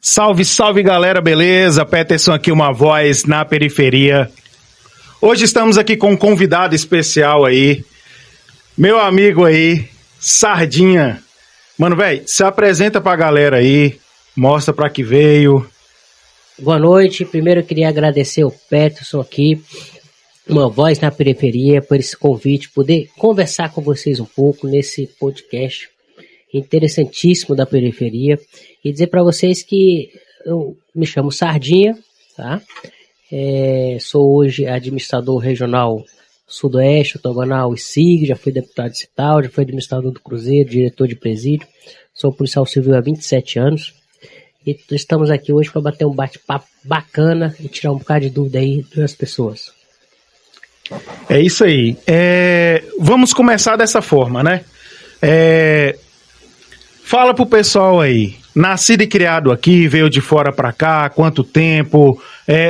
Salve, salve galera, beleza? Peterson aqui, uma voz na periferia. Hoje estamos aqui com um convidado especial aí, meu amigo aí, Sardinha. Mano, velho, se apresenta pra galera aí, mostra pra que veio. Boa noite, primeiro eu queria agradecer o Peterson aqui, uma voz na periferia, por esse convite, poder conversar com vocês um pouco nesse podcast interessantíssimo da periferia e dizer para vocês que eu me chamo Sardinha, tá? Sou hoje administrador regional Sudoeste, Octogonal e SIG, já fui deputado cital, já fui administrador do Cruzeiro, diretor de presídio, sou policial civil há 27 anos e estamos aqui hoje para bater um bate-papo bacana e tirar um bocado de dúvida aí das pessoas. É isso aí. Vamos começar dessa forma, né? Fala pro pessoal aí, nascido e criado aqui, veio de fora pra cá, quanto tempo,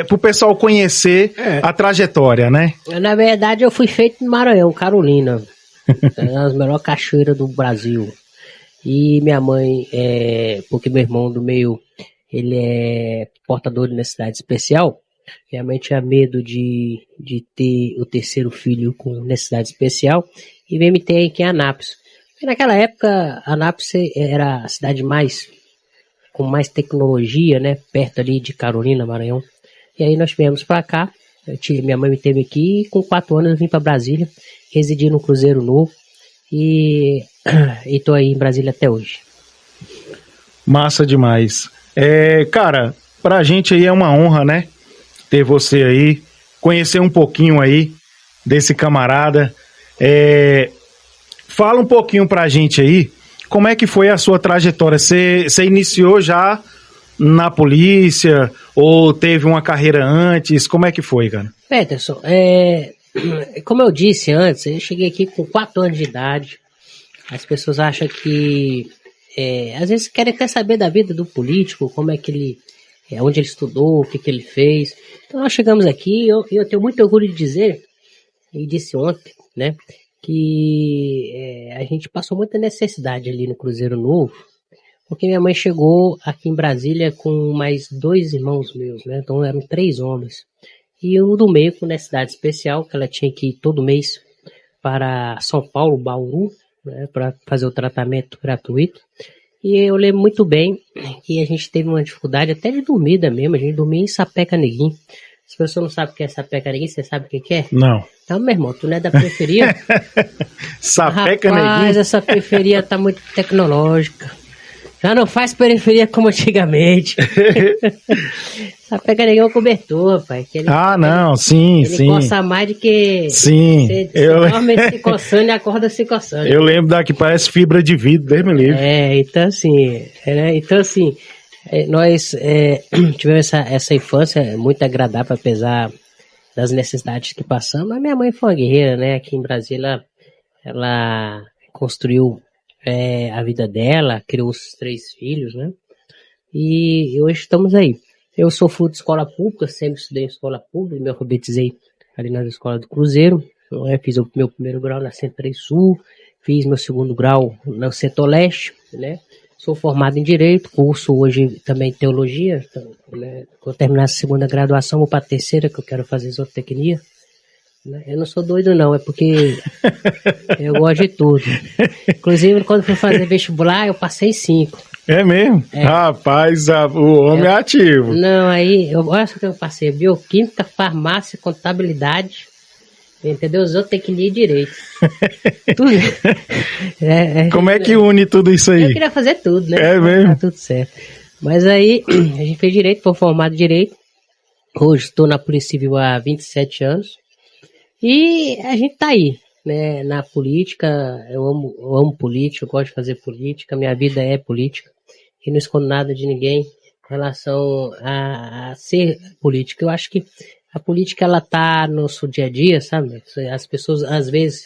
pro pessoal conhecer a trajetória, né? Na verdade eu fui feito no Maranhão, Carolina, uma das melhores cachoeiras do Brasil. E minha mãe, porque meu irmão do meio, ele é portador de necessidade especial, minha mãe tinha medo de ter o terceiro filho com necessidade especial e veio me ter aqui em Anápolis. E naquela época, Anápolis era a cidade com mais tecnologia, né? Perto ali de Carolina, Maranhão. E aí nós viemos pra cá. Minha mãe me teve aqui e com 4 anos eu vim pra Brasília. Residi no Cruzeiro Novo. E tô aí em Brasília até hoje. Massa demais. Cara, pra gente aí é uma honra, né? Ter você aí. Conhecer um pouquinho aí desse camarada. Fala um pouquinho pra gente aí, como é que foi a sua trajetória? Você iniciou já na polícia ou teve uma carreira antes? Como é que foi, cara? Peterson, como eu disse antes, eu cheguei aqui com 4 anos de idade. As pessoas acham que, às vezes querem até saber da vida do político, como é que ele, onde ele estudou, o que ele fez. Então nós chegamos aqui, eu tenho muito orgulho de dizer, e disse ontem, né, que a gente passou muita necessidade ali no Cruzeiro Novo, porque minha mãe chegou aqui em Brasília com mais 2 irmãos meus, né? Então eram 3 homens. E um do meio com necessidade especial, que ela tinha que ir todo mês para São Paulo, Bauru, né, para fazer o tratamento gratuito. E eu lembro muito bem que a gente teve uma dificuldade até de dormida mesmo, a gente dormia em Sapeca Neguim. Se você não sabe o que é Sapeca Neguim, você sabe o que é? Não. Então, meu irmão, tu não é da periferia? Sapeca Neguim? Rapaz, essa periferia tá muito tecnológica. Já não faz periferia como antigamente. Sapeca Neguim é um cobertor, rapaz. Não, sim, sim. Ele coça mais do que... Sim. Você dorme se coçando e acorda se coçando. Eu lembro daqui, parece fibra de vidro, Deus me livre. Então assim... nós tivemos essa infância muito agradável, apesar das necessidades que passamos, mas minha mãe foi uma guerreira, né? Aqui em Brasília, ela construiu a vida dela, criou os 3 filhos, né? E hoje estamos aí. Eu sou fruto de escola pública, sempre estudei em escola pública, me alfabetizei ali na escola do Cruzeiro, fiz o meu primeiro grau na Centro Sul, fiz meu segundo grau na Centro-Leste, né? Sou formado em Direito, curso hoje também em Teologia, então, né? Quando terminar a 2ª graduação, vou para a 3ª, que eu quero fazer zootecnia. Né? Eu não sou doido não, é porque eu gosto de tudo. Inclusive, quando fui fazer vestibular, eu passei 5. É mesmo? Rapaz, o homem é ativo. Não, olha só que eu passei, Bioquímica, Farmácia, Contabilidade, entendeu? Zootecnia e Direito. Tudo. Como é que une tudo isso aí? Eu queria fazer tudo, né? É mesmo? Tá tudo certo. Mas aí, a gente fez Direito, foi formado em Direito. Hoje estou na Polícia Civil há 27 anos. E a gente tá aí, né? Na política, eu amo política, eu gosto de fazer política, minha vida é política. E não escondo nada de ninguém em relação a ser política. Eu acho que a política, ela tá no nosso dia a dia, sabe? As pessoas, às vezes,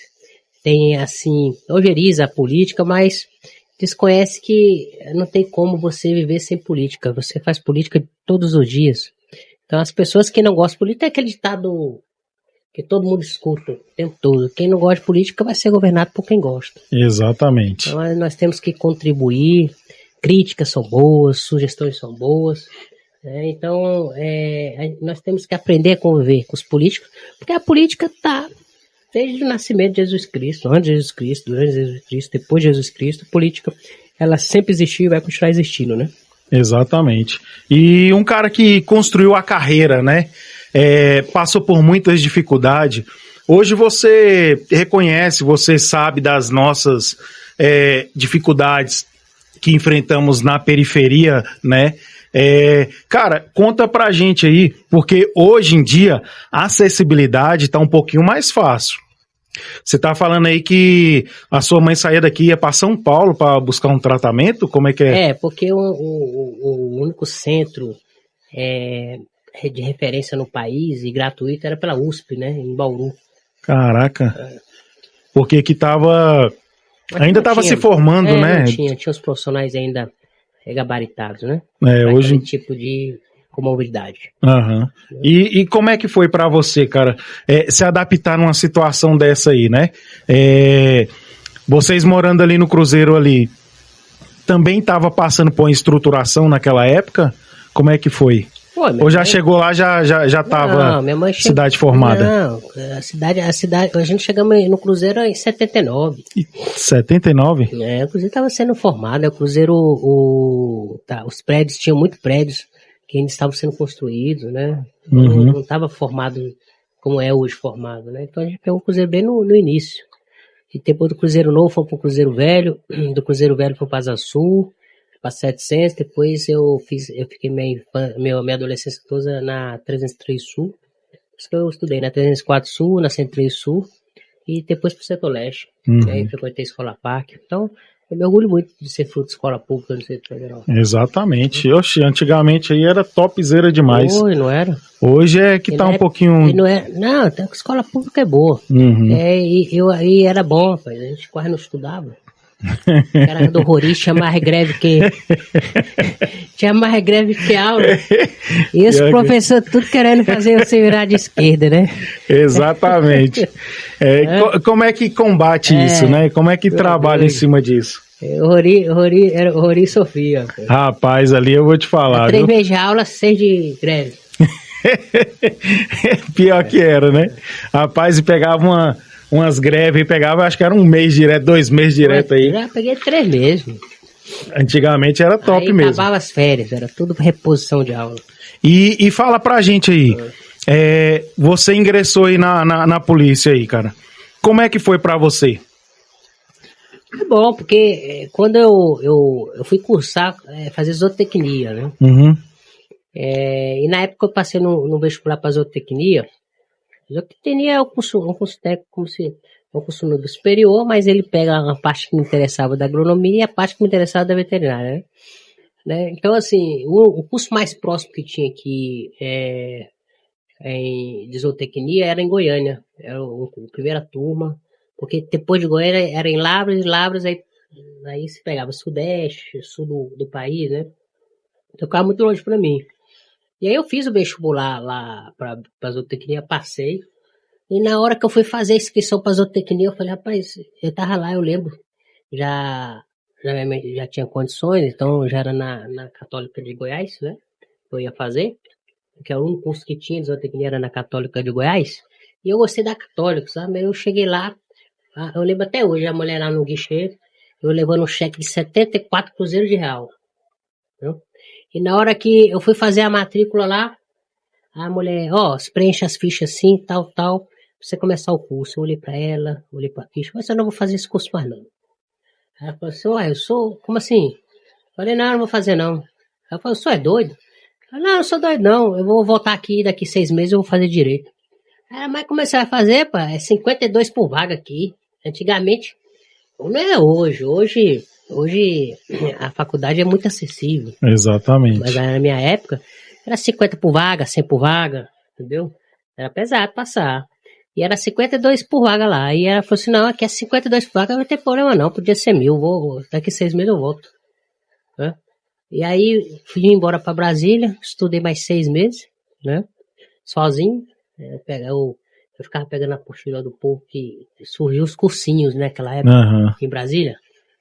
têm, assim, ojeriza a política, mas desconhece que não tem como você viver sem política. Você faz política todos os dias. Então, as pessoas que não gostam de política, é aquele ditado que todo mundo escuta o tempo todo. Quem não gosta de política vai ser governado por quem gosta. Exatamente. Então, nós temos que contribuir, críticas são boas, sugestões são boas. Então, nós temos que aprender a conviver com os políticos, porque a política está desde o nascimento de Jesus Cristo, antes de Jesus Cristo, durante Jesus Cristo, depois de Jesus Cristo. A política, ela sempre existiu e vai continuar existindo, né? Exatamente. E um cara que construiu a carreira, né? Passou por muitas dificuldades. Hoje você reconhece, você sabe das nossas dificuldades que enfrentamos na periferia, né? Cara, conta pra gente aí, porque hoje em dia a acessibilidade tá um pouquinho mais fácil. Você tá falando aí que a sua mãe saía daqui e ia para São Paulo para buscar um tratamento? Como é que é? Porque o único centro de referência no país e gratuito era pela USP, né, em Bauru. Caraca. Porque que ainda estava se formando, né? Tinha os profissionais ainda gabaritados, né? Hoje aquele tipo de comorbidade. Uhum. E como é que foi para você, cara, se adaptar numa situação dessa aí, né? Vocês morando ali no Cruzeiro ali, também estava passando por uma estruturação naquela época? Como é que foi? Ou já chegou lá, já estava cidade formada? Não, a cidade, a gente chegamos no Cruzeiro em 79. 79? O Cruzeiro estava sendo formado, o Cruzeiro, os prédios, tinham muitos prédios que ainda estavam sendo construídos, né? Uhum. Não estava formado como é hoje formado, né? Então a gente pegou o Cruzeiro bem no início. E depois do Cruzeiro Novo, foi para o Cruzeiro Velho, do Cruzeiro Velho foi para Asa Sul, para 700, depois eu fiquei minha adolescência toda na 303 Sul. Por isso que eu estudei na 304 Sul, na 103 Sul, e depois para o Setor Leste. Uhum. Aí frequentei a Escola Parque. Então, eu me orgulho muito de ser fruto de escola pública no Distrito Federal. Exatamente. Oxi, antigamente aí era topzera demais. Hoje não era. Hoje é que tá um pouquinho... Não, a escola pública é boa. Uhum. E era bom, rapaz. A gente quase não estudava. Era do Rori, tinha mais greve que... tinha mais greve que aula. E os professores tudo querendo fazer você virar de esquerda, né? Exatamente. Como é que combate isso, né? Como é que trabalha em cima disso? O Rori sofria. Rapaz, ali eu vou te falar. 3 meses de aula, 6 de greve. Pior que era, né? Rapaz, e pegava umas greves, pegava, acho que era 1 mês direto, 2 meses direto aí. Já peguei 3 meses. Antigamente era top aí mesmo. Acabava as férias, era tudo reposição de aula. E fala pra gente aí, você ingressou aí na polícia aí, cara. Como é que foi pra você? É bom, porque quando eu fui cursar, fazer zootecnia, né? Uhum. E na época eu passei no vestibular para zootecnia. Zootecnia é um curso técnico, como se é um curso nível superior, mas ele pega a parte que me interessava da agronomia e a parte que me interessava da veterinária, né? Então, assim, o curso mais próximo que tinha aqui de zootecnia era em Goiânia. Era a primeira turma, porque depois de Goiânia era em Lavras, aí se pegava sudeste, sul do país, né? Então ficava muito longe para mim. E aí eu fiz o vestibular lá para zootecnia, passei. E na hora que eu fui fazer a inscrição para zootecnia, eu falei, rapaz, eu tava lá, eu lembro. Já tinha condições, então já era na Católica de Goiás, né? Eu ia fazer, que era o único curso que tinha de zootecnia, era na Católica de Goiás. E eu gostei da Católica, sabe? Aí eu cheguei lá, eu lembro até hoje, a mulher lá no guichê, eu levando um cheque de 74 cruzeiros de real. Entendeu? E na hora que eu fui fazer a matrícula lá, a mulher, preenche as fichas assim, tal, pra você começar o curso. Eu olhei pra ela, olhei pra ficha, mas eu não vou fazer esse curso mais não. Ela falou assim, eu sou, como assim? Eu falei, não vou fazer não. Ela falou, o senhor é doido? Eu falei, não sou doido não, eu vou voltar aqui daqui 6 meses, eu vou fazer direito. Ela, mas como você vai fazer, pá? É 52 por vaga aqui. Antigamente, não é hoje a faculdade é muito acessível. Exatamente. Mas na minha época, era 50 por vaga, 100 por vaga, entendeu? Era pesado passar. E era 52 por vaga lá. E ela falou assim, não, aqui é 52 por vaga, não vai ter problema não, podia ser 1.000, daqui 6 meses eu volto. Né? E aí, fui embora para Brasília, estudei mais 6 meses, né? Sozinho. Eu ficava pegando a apostila do povo que surgiu os cursinhos, né, naquela época, em Brasília.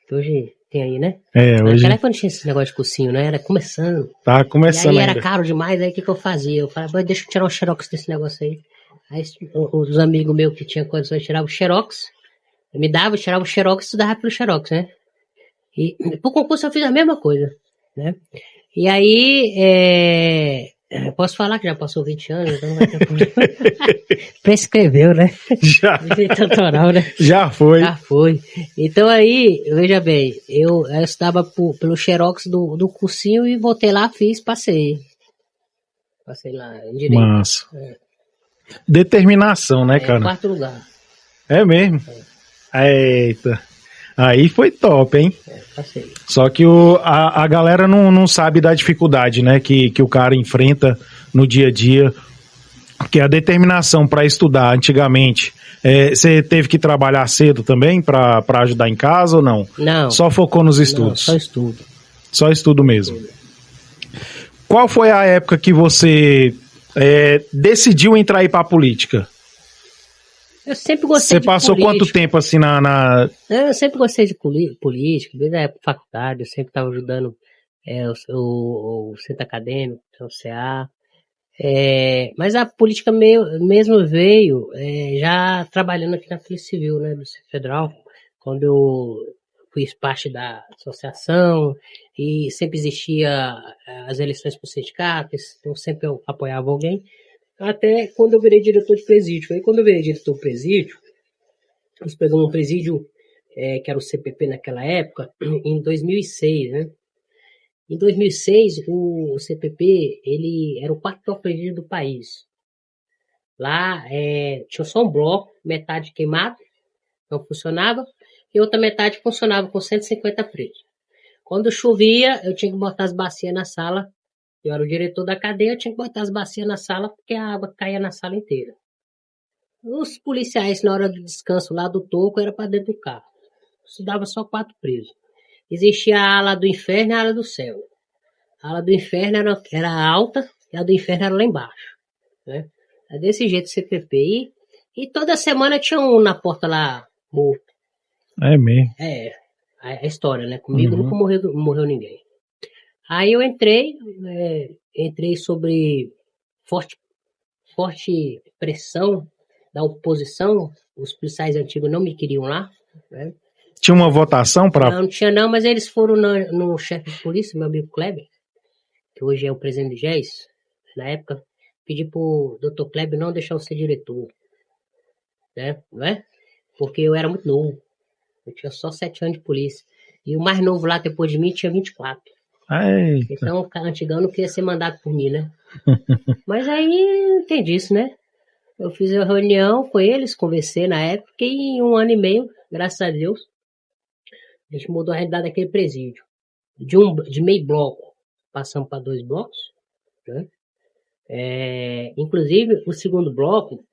Que hoje tem aí, né? Hoje Naquela época não tinha esse negócio de cursinho, né? Era começando. tá E começando aí ainda. era caro demais, aí o que eu fazia? Eu falava, deixa eu tirar um xerox desse negócio aí. Aí os amigos meus que tinham condições tiravam o xerox, me dava, eu tirava o xerox e estudava pelo xerox, né? E pro concurso eu fiz a mesma coisa, né? E aí, posso falar que já passou 20 anos, então não vai ter problema. Prescreveu, né? Já, Direito autoral, né? já foi. Já foi. Então aí, veja bem, eu estava pelo xerox do cursinho e voltei lá, fiz, passei. Passei lá em direito. Massa. Determinação, né, cara? Quarto lugar. É mesmo? Eita. Aí foi top, hein? Passei. Só que a galera não sabe da dificuldade, né, que o cara enfrenta no dia a dia, que a determinação para estudar antigamente. Você teve que trabalhar cedo também para ajudar em casa ou não? Não. Só focou nos estudos? Não, só estudo. Só estudo mesmo. Qual foi a época que você decidiu entrar aí para a política? Eu sempre gostei Você de passou política. quanto tempo assim na... Eu sempre gostei de política, desde a época da faculdade, eu sempre estava ajudando o centro acadêmico, o CA. Mas a política mesmo veio já trabalhando aqui na Polícia Civil, né, do Federal, quando eu fiz parte da associação e sempre existia as eleições para o sindicato, então sempre eu apoiava alguém, até quando eu virei diretor de presídio. Aí quando eu virei diretor de presídio, nós pegamos um presídio que era o CPP naquela época, em 2006, né? Em 2006, o CPP, ele era o quarto pior presídio do país. Lá tinha só um bloco, metade queimado, não funcionava, e outra metade funcionava com 150 presos. Quando chovia, eu tinha que botar as bacias na sala. Eu era o diretor da cadeia, eu tinha que botar as bacias na sala, porque a água caía na sala inteira. Os policiais, na hora do descanso lá do toco, era para dentro do carro. Estudava só 4 presos. Existia a ala do inferno e a ala do céu. A ala do inferno era alta e a do inferno era lá embaixo. Né? É desse jeito o CPP. E toda semana tinha um na porta lá morto. É mesmo. A história, né? Comigo nunca morreu ninguém. Aí eu entrei sobre forte pressão da oposição. Os policiais antigos não me queriam lá. Né? Tinha uma votação para... Não tinha não, mas eles foram no chefe de polícia, meu amigo Kleber, que hoje é o presidente do GES, na época, pedi pro Dr. Kleber não deixar eu ser diretor. Né? Não é? Porque eu era muito novo. Eu tinha só 7 anos de polícia. E o mais novo lá, depois de mim, tinha 24. Eita. Então, o antigão não queria ser mandado por mim, né? Mas aí, tem disso, né? Eu fiz uma reunião com eles, conversei na época, e em 1 ano e meio, graças a Deus, a gente mudou a realidade daquele presídio. De meio bloco, passamos para 2 blocos, né? Inclusive, o segundo bloco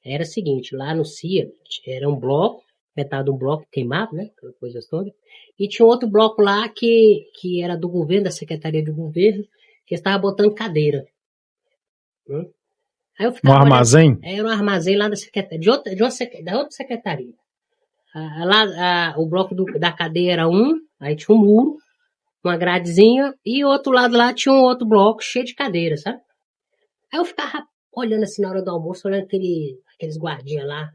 era o seguinte, lá no CIA, era um bloco, metade de um bloco queimado, né? Aquela coisa toda. E tinha outro bloco lá que era do governo, da Secretaria do Governo, que estava botando cadeira. Né? Aí eu ficava armazém? Era um armazém lá da Secretaria, da outra secretaria. O bloco da cadeia era aí tinha um muro, uma gradezinha, e outro lado lá tinha um outro bloco cheio de cadeira, sabe? Aí eu ficava olhando assim na hora do almoço, olhando aqueles guardinhas lá,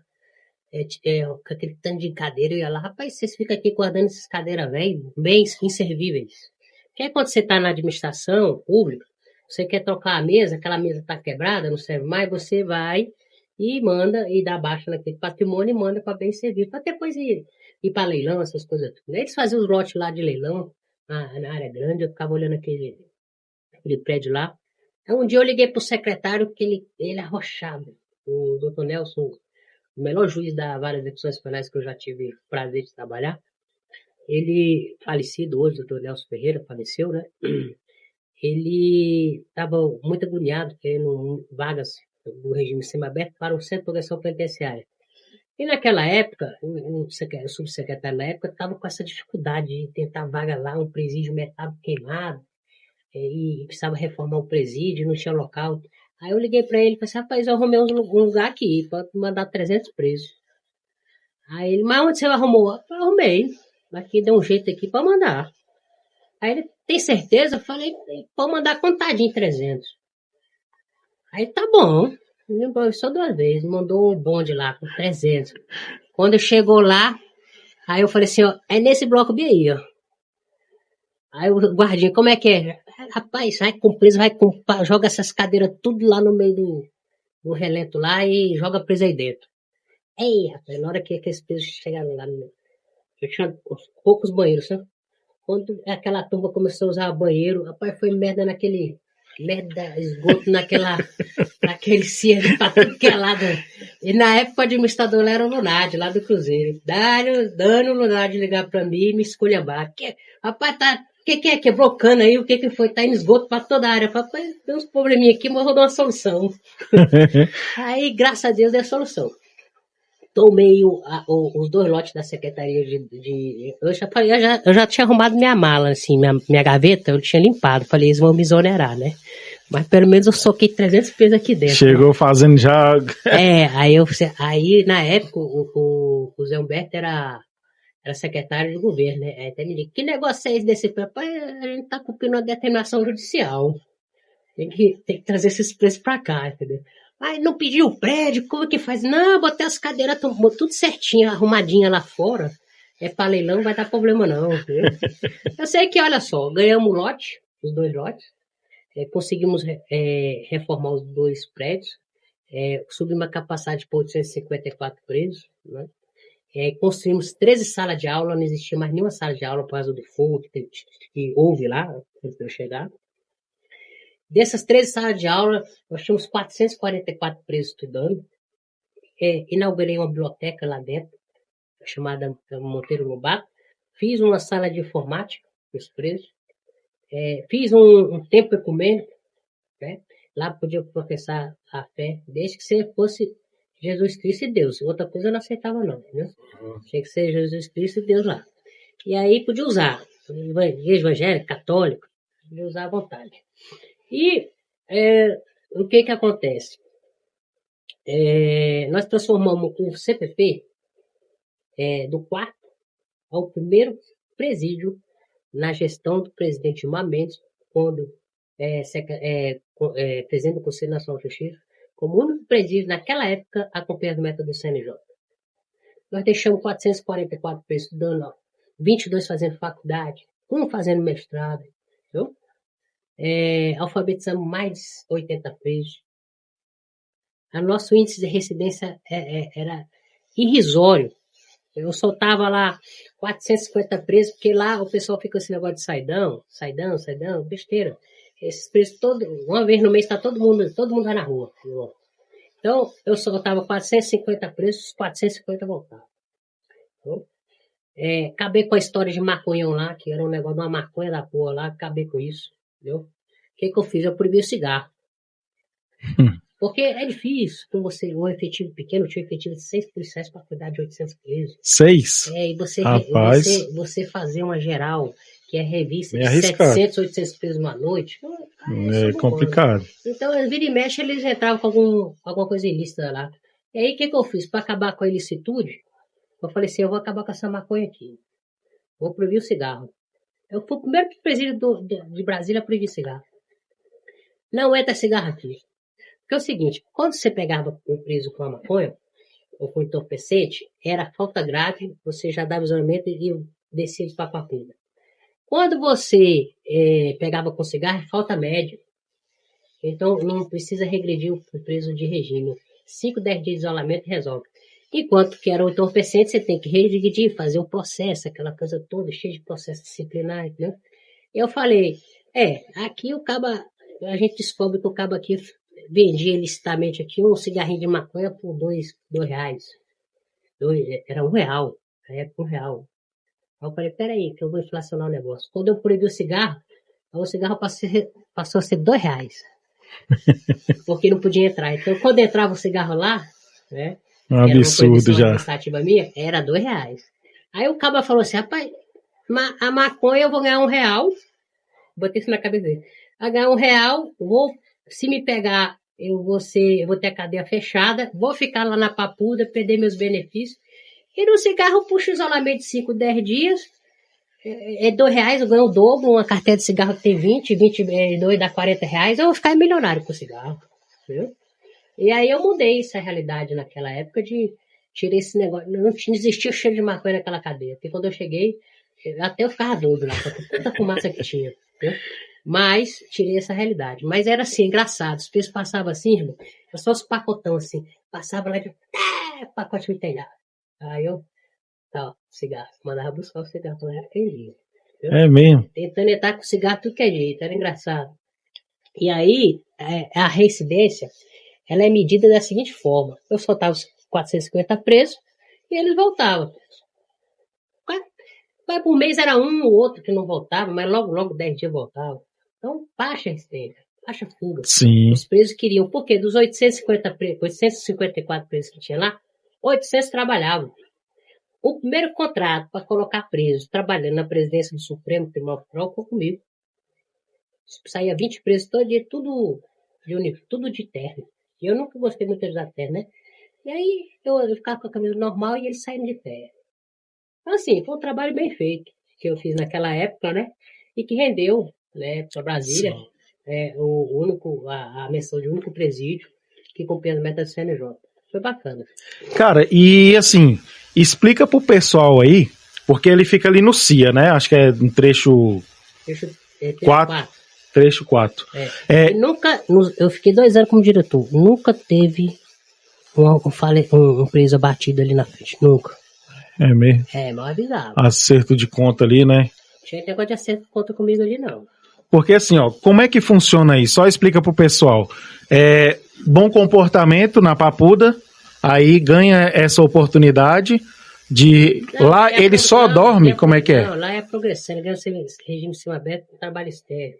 com aquele tanto de cadeira, eu ia lá, rapaz, vocês ficam aqui guardando essas cadeiras velhas, bem inservíveis. Porque aí quando você está na administração pública, você quer trocar a mesa, aquela mesa está quebrada, não serve mais, você vai e manda e dá baixa naquele patrimônio e manda para bem servir, para depois ir para leilão, essas coisas. Eles faziam os lotes lá de leilão, na área grande, eu ficava olhando aquele prédio lá. Então, um dia eu liguei pro secretário, que ele arrochado, o Dr. Nelson, o melhor juiz da Vara de Execuções Penais que eu já tive o prazer de trabalhar. Ele, falecido hoje, o Dr. Nelson Ferreira, faleceu, né? Ele estava muito agoniado, querendo vagas do regime semiaberto para o Centro de Progressão Penitenciária. E naquela época, o subsecretário na época estava com essa dificuldade de tentar vaga lá, um presídio metade queimado, e precisava reformar o presídio, não tinha local. Aí eu liguei para ele e falei assim, rapaz, eu arrumei um lugar aqui, pode mandar 300 presos. Aí ele, mas onde você arrumou? Eu arrumei. aqui deu um jeito aqui pra mandar. Aí ele, tem certeza? Eu falei, pode mandar contadinho 300. Aí tá bom. Ele mandou só 2 vezes, mandou um bonde lá com 300. Quando chegou lá, aí eu falei assim, ó, é nesse bloco B aí, ó. Aí o guardinha, como é que é? Rapaz, vai com preso, joga essas cadeiras tudo lá no meio do relento lá e joga preso aí dentro. Ei, rapaz, na hora que aqueles presos chegaram lá, eu tinha poucos banheiros, sabe? Quando aquela turma começou a usar banheiro, rapaz, foi merda, esgoto naquele ciano pra tudo que é lado. E na época o administrador lá era o Lunardi, lá do Cruzeiro. Dando o Lunardi ligar pra mim e me esculhambar. Rapaz, o que é? Quebrou cana aí? O que foi? Tá indo esgoto pra toda a área. Rapaz, tem uns probleminha aqui, mas eu vou dar uma solução. Aí, graças a Deus, deu a solução. Tomei os 2 lotes da Secretaria eu já tinha arrumado minha mala, assim, minha gaveta, eu tinha limpado. Falei, eles vão me exonerar, né? Mas pelo menos eu soquei 300 pesos aqui dentro. Chegou, né? Fazendo já... Aí na época, o Zé Humberto era secretário de governo, né? Aí até me disse, que negócio é esse desse? Pai, a gente tá cumprindo uma determinação judicial. Tem que trazer esses preços pra cá, entendeu? Mas não pediu o prédio, como que faz? Não, botei as cadeiras tudo certinho, arrumadinha lá fora. É pra leilão, não vai dar problema não, entendeu? Eu sei que, olha só, ganhamos o lote, os 2 lotes, conseguimos reformar os 2 prédios, subimos a capacidade para 854 presos, né? Construímos 13 salas de aula, não existia mais nenhuma sala de aula por causa do fogo que houve lá, antes de eu chegar. Dessas 13 salas de aula, nós tínhamos 444 presos estudando. Inaugurei uma biblioteca lá dentro, chamada Monteiro Lobato. Fiz uma sala de informática para os presos. Fiz um tempo ecumênico, né? Lá podia professar a fé, desde que você fosse Jesus Cristo e Deus. Outra coisa eu não aceitava não, né? Tinha que ser Jesus Cristo e Deus lá. E aí podia usar, igreja evangélica, católica, podia usar à vontade. E o que acontece? Nós transformamos o CPP do 4º ao 1º presídio na gestão do presidente Gilmar Mendes, quando presidente do Conselho Nacional de Justiça, como único presídio naquela época acompanhado do método do CNJ. Nós deixamos 444 presos estudando, 22 fazendo faculdade, 1 fazendo mestrado, entendeu? Alfabetizamos mais de 80 presos. O nosso índice de residência era irrisório. Eu soltava lá 450 presos, porque lá o pessoal fica com esse negócio de saidão, besteira. Esses presos, uma vez no mês, tá todo mundo vai na rua. Então, eu soltava 450 presos, os 450 voltavam. Então, acabei com a história de maconhão lá, que era um negócio de uma maconha da porra lá, acabei com isso, entendeu? O que eu fiz? Eu proibi o cigarro. Porque é difícil, com você, um efetivo pequeno, tinha um efetivo de 6 policiais para cuidar de 800 presos. 6? E você fazer uma geral, que é revista de 700, 800 presos uma noite, é complicado. Então, vira e mexe, eles entravam com alguma coisa ilícita lá. E aí, o que eu fiz? Para acabar com a ilicitude, eu falei assim, eu vou acabar com essa maconha aqui. Vou proibir o cigarro. Eu fui o primeiro presídio de Brasília a proibir cigarro. Não entra cigarro aqui. Porque é o seguinte, quando você pegava um preso com a maconha, ou com entorpecente, era falta grave, você já dava isolamento e descia de Papapuda. Quando você pegava com cigarro, falta média. Então, não precisa regredir o preso de regime. 5, 10 dias de isolamento resolve. Enquanto que era o entorpecente, você tem que regredir, fazer um processo, aquela coisa toda, cheia de processo disciplinar, né? Eu falei, aqui o caba, a gente descobre que o caba aqui vendia licitamente aqui um cigarrinho de maconha por R$2. Era R$1. Na época, R$1. Aí eu falei, peraí, que eu vou inflacionar o negócio. Quando eu proibi o cigarro passou a ser R$2. Porque não podia entrar. Então, quando entrava o cigarro lá, né? Um absurdo já. Administrativa minha, era R$2. Aí o caba falou assim, rapaz, a maconha eu vou ganhar R$1. Botei isso na cabeça dele. Vai ganhar R$1, se me pegar, eu vou ter a cadeia fechada, vou ficar lá na Papuda, perder meus benefícios. E no cigarro eu puxo isolamento de 5, 10 dias, R$2 eu ganho o dobro, uma carteira de cigarro que tem 22 dá R$40, eu vou ficar milionário com cigarro, entendeu? E aí eu mudei essa realidade naquela época tirei esse negócio, não existia cheiro de maconha naquela cadeia, porque quando eu cheguei, até eu ficava doido lá, com tanta fumaça que tinha, entendeu? Mas tirei essa realidade. Mas era assim, engraçado, os preços passavam assim, irmão, só os pacotão assim, passava lá de pacote me telhado. Aí eu, cigarro, mandava buscar o cigarro, não era aquele dia. É mesmo? Tentando entrar com cigarro tudo que é jeito, era engraçado. E aí, a reincidência, ela é medida da seguinte forma: eu soltava os 450 presos e eles voltavam. Mas por mês era um ou outro que não voltava, mas logo 10 dias voltava. Então, baixa reincidência, baixa fuga. Sim. Os presos queriam, porque dos 854 presos que tinha lá, 800 trabalhavam. O primeiro contrato para colocar presos trabalhando na presidência do Supremo Tribunal Federal foi comigo. Saía 20 presos todo dia, tudo de terno. E eu nunca gostei muito de usar terno, né? E aí eu ficava com a camisa normal e eles saíram de terno. Então, assim, foi um trabalho bem feito que eu fiz naquela época, né? E que rendeu, né, para Brasília, a menção de único presídio que cumpria as metas do CNJ. Foi bacana. Cara, e assim, explica pro pessoal aí, porque ele fica ali no CIA, né? Acho que é no trecho 4. Trecho 4. Eu fiquei 2 anos como diretor. Nunca teve um preso abatido ali na frente. Nunca. É mesmo? Mal avisado. Acerto de conta ali, né? Não tinha negócio de acerto de conta comigo ali, não. Porque assim, ó, como é que funciona aí? Só explica pro pessoal. Bom comportamento na papuda, aí ganha essa oportunidade de... lá ele só dorme? Como é que é? Não, lá é progressão, ele ganha regime semiaberto com trabalho estéreo.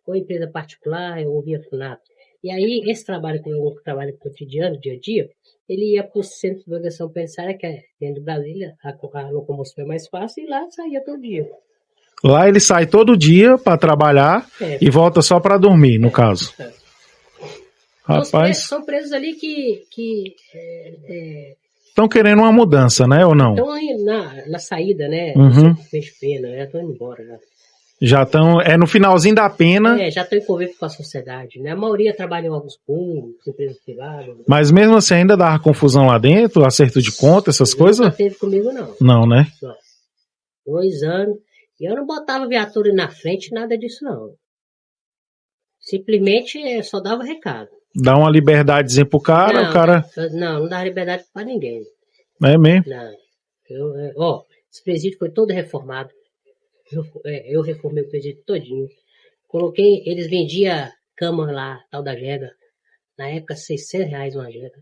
Ou empresa particular, ou via FUNAP. E aí, esse trabalho que eu trabalho cotidiano, dia a dia, ele ia para o centro de delegação penitenciária, que é dentro de Brasília, a locomoção é mais fácil, e lá saía todo dia. Lá ele sai todo dia para trabalhar e volta só para dormir, no caso. Rapaz, são presos ali que estão querendo uma mudança, né, ou não? Estão na saída, né? Fez pena, já estão indo embora, já. Já estão, no finalzinho da pena. Já estão envolvidos com a sociedade, né? A maioria trabalha em órgãos públicos, empresas privadas. Mas mesmo assim ainda dava confusão lá dentro, acerto de conta, essas coisas? Não teve comigo, não. Não, né? Não. 2 anos. E eu não botava viatura na frente, nada disso, não. Simplesmente só dava recado. Dá uma liberdadezinha pro cara, o cara... Não dava liberdade pra ninguém. É mesmo? Não. Esse presídio foi todo reformado. Eu reformei o presídio todinho. Eles vendiam cama lá, tal da Jega. Na época, R$600 uma Jega.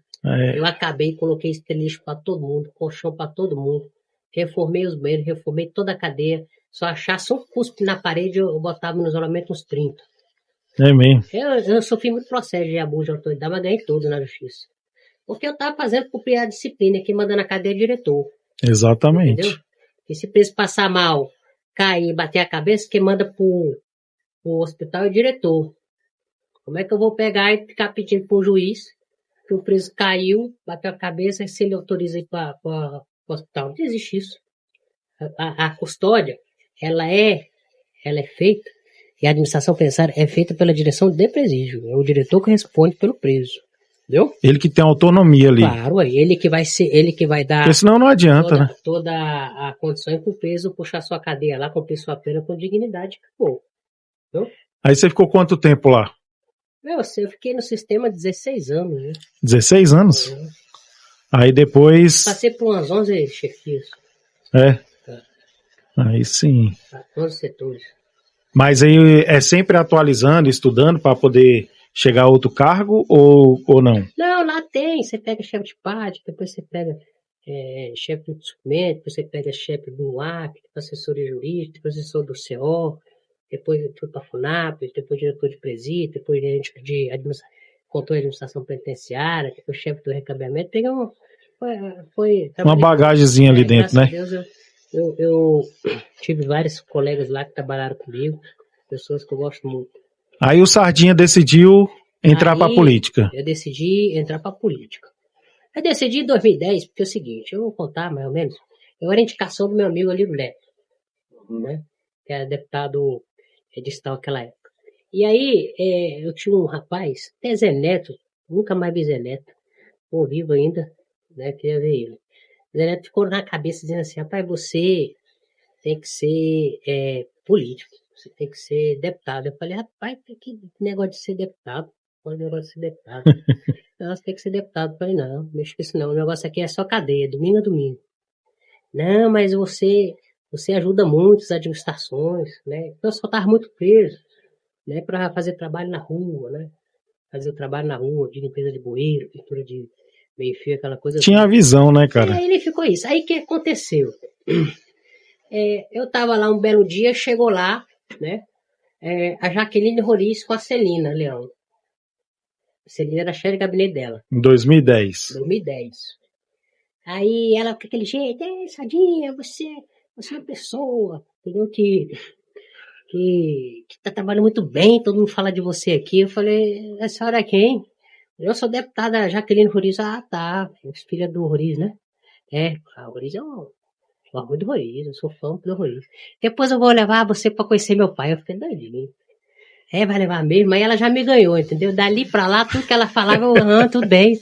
Eu acabei, coloquei esterilixo pra todo mundo, colchão pra todo mundo. Reformei os banheiros, reformei toda a cadeia. Só achasse um cuspe na parede, eu botava no isolamento uns 30. É mesmo? Eu sofri muito processo de abuso de autoridade, mas ganhei tudo na justiça. Porque eu tava fazendo cumprir a disciplina, quem manda na cadeia é o diretor. Exatamente. Entendeu? E se preso passar mal, cair, bater a cabeça, quem manda pro hospital é o diretor. Como é que eu vou pegar e ficar pedindo pro juiz que o preso caiu, bateu a cabeça, se ele autoriza ir para o hospital? Não existe isso. A custódia, ela é feita, e a administração penitenciária é feita pela direção de presídio. É o diretor que responde pelo preso. Entendeu? Ele que tem autonomia ali. Claro, ele que vai dar... Porque senão não adianta, né? Toda a condição para o preso puxar sua cadeia lá, cumprir sua pena com dignidade. Acabou. Entendeu? Aí você ficou quanto tempo lá? Eu fiquei no sistema 16 anos. Né? 16 anos? Aí depois... Passei por umas 11 chefias. Aí sim. 11 setores. Mas aí é sempre atualizando, estudando para poder chegar a outro cargo ou não? Não, lá tem. Você pega chefe de pátio, depois você pega chefe do suplemento, depois você pega chefe do UAC, depois assessoria jurídica, depois assessor do CO, depois tudo para a FUNAP, depois diretor de presídio, depois gerente de controle de administração penitenciária, depois chefe do recabeamento. Pega uma bagagemzinha ali dentro, né? Graças a Deus, eu tive vários colegas lá que trabalharam comigo, pessoas que eu gosto muito. Aí o Sardinha decidiu entrar para a política. Eu decidi entrar para a política. Eu decidi em 2010, porque é o seguinte, eu vou contar mais ou menos, eu era indicação do meu amigo Alírio Neto. né? Que era deputado distrital naquela época. E aí, eu tinha um rapaz, até Zé Neto, nunca mais vi Zé Neto, ou vivo ainda, né? Queria ver ele. Zé Neto ficou na cabeça dizendo assim, rapaz, você tem que ser político, você tem que ser deputado. Eu falei, rapaz, que negócio de ser deputado? Qual é o negócio de ser deputado? Não, você tem que ser deputado. Eu falei, não, mexe com isso não, o negócio aqui é só cadeia, domingo a domingo. Não, mas você ajuda muito as administrações, né? Então eu só estava muito preso, né, para fazer trabalho na rua, né? Fazer o trabalho na rua, de limpeza de bueiro, pintura de meio-fio, aquela coisa Tinha a toda. visão, né, E cara? aí ele ficou isso. Aí o que aconteceu? Eu estava lá um belo dia, chegou lá, né? A Jaqueline Roriz com a Celina Leão. A Celina era chefe de gabinete dela, Em 2010. 2010. Aí ela com aquele jeito, Sadinha, você é uma pessoa, entendeu? Que tá trabalhando muito bem, todo mundo fala de você aqui. Eu falei, a senhora é quem? Eu sou deputada Jaqueline Roriz. Ah, tá, filha do Roriz, né? A Roriz é o orgulho do Roriz, eu sou fã do Roriz. Depois eu vou levar você pra conhecer meu pai. Eu fiquei doidinho. Vai levar mesmo, aí ela já me ganhou, entendeu? Dali pra lá, tudo que ela falava, tudo bem.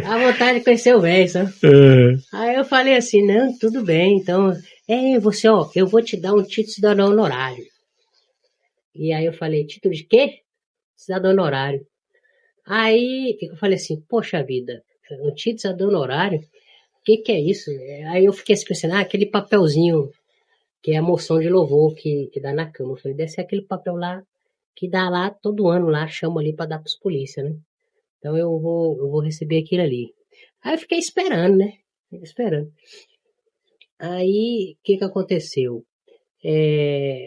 A vontade de conhecer o velho, sabe? Aí eu falei assim, não, tudo bem, então, você, eu vou te dar um título de cidadão honorário. E aí eu falei, título de quê? Cidadão honorário. Aí eu falei assim, poxa vida, um título de cidadão honorário? O que é isso? Aí eu fiquei pensando, aquele papelzinho que é a moção de louvor que dá na Câmara. Eu falei, deve ser aquele papel lá que dá lá todo ano, lá chama ali para dar pros polícia, né? Então eu vou receber aquilo ali. Aí eu fiquei esperando, né? Fiquei esperando. Aí, o que aconteceu?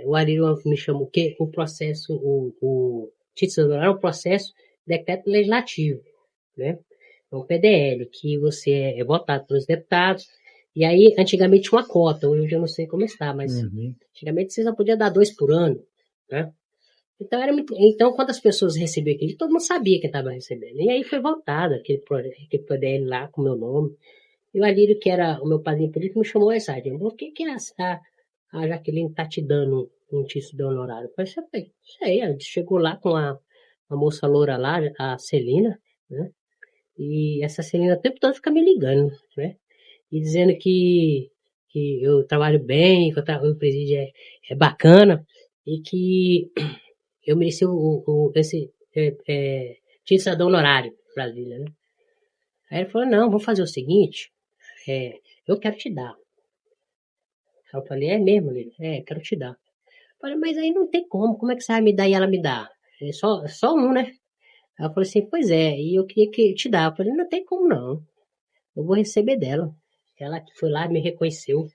O Arilton me chamou, que o processo, o título é um processo de decreto legislativo, né? É um PDL, que você é votado pelos deputados, e aí antigamente tinha uma cota, hoje eu não sei como está, mas antigamente você só podia dar 2 por ano, né? Então, quando as pessoas recebiam aquilo, todo mundo sabia que estava recebendo. E aí foi votado aquele PDL lá com o meu nome. E o Alírio, que era o meu padrinho político, me chamou essa Sargento. Por que a Jaqueline está te dando um título de honorário? Eu falei, sei, ela chegou lá com a moça loura lá, a Celina, né? E essa Celina o tempo todo fica me ligando, né? E dizendo que eu trabalho bem, que o presídio é bacana e que eu mereci esse título de cidadão honorário Brasília, né? Aí ele falou, não, vamos fazer o seguinte, eu quero te dar. Aí eu falei, é mesmo, Lili? Quero te dar. Eu falei, mas aí não tem como é que você vai me dar e ela me dá? Só um, né? Aí eu falei assim, pois é, e eu queria que te dar. Eu falei, não tem como não, eu vou receber dela. Ela foi lá e me reconheceu.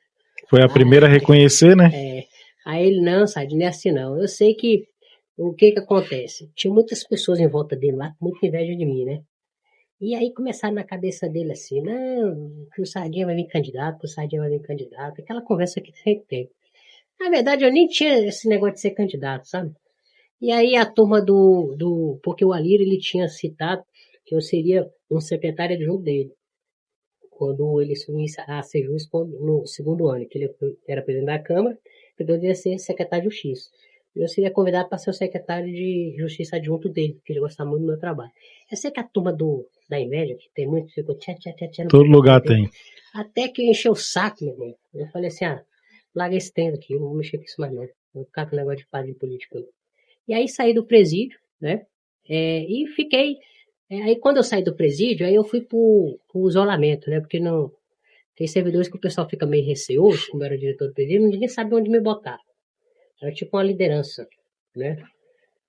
Foi a primeira a reconhecer, né? Aí ele, não, Sade, não é assim não. Eu sei que, o que acontece? Tinha muitas pessoas em volta dele lá, com muita inveja de mim, né? E aí começaram na cabeça dele assim, não, que o Sardinha vai vir candidato, que o Sardinha vai vir candidato, aquela conversa que sempre tem. Na verdade, eu nem tinha esse negócio de ser candidato, sabe? E aí a turma porque o Alírio, ele tinha citado que eu seria um secretário adjunto dele, quando ele assumisse a ser juiz no segundo ano, que ele era presidente da Câmara, então ele ia ser secretário de Justiça. Eu seria convidado para ser o secretário de Justiça adjunto dele, porque ele gostava muito do meu trabalho. Eu sei que a turma da inveja, que tem muito, ficou tchá. Todo lugar tem. Até que encheu o saco, meu irmão. Eu falei assim, larga esse tempo aqui, eu não vou mexer com isso mais não. Vou ficar com o negócio de padre político. E aí saí do presídio, né? E fiquei. Aí quando eu saí do presídio, aí eu fui pro isolamento, né? Porque não. Tem servidores que o pessoal fica meio receoso, como era o diretor do presídio, ninguém sabe onde me botar. Era tipo uma liderança, né?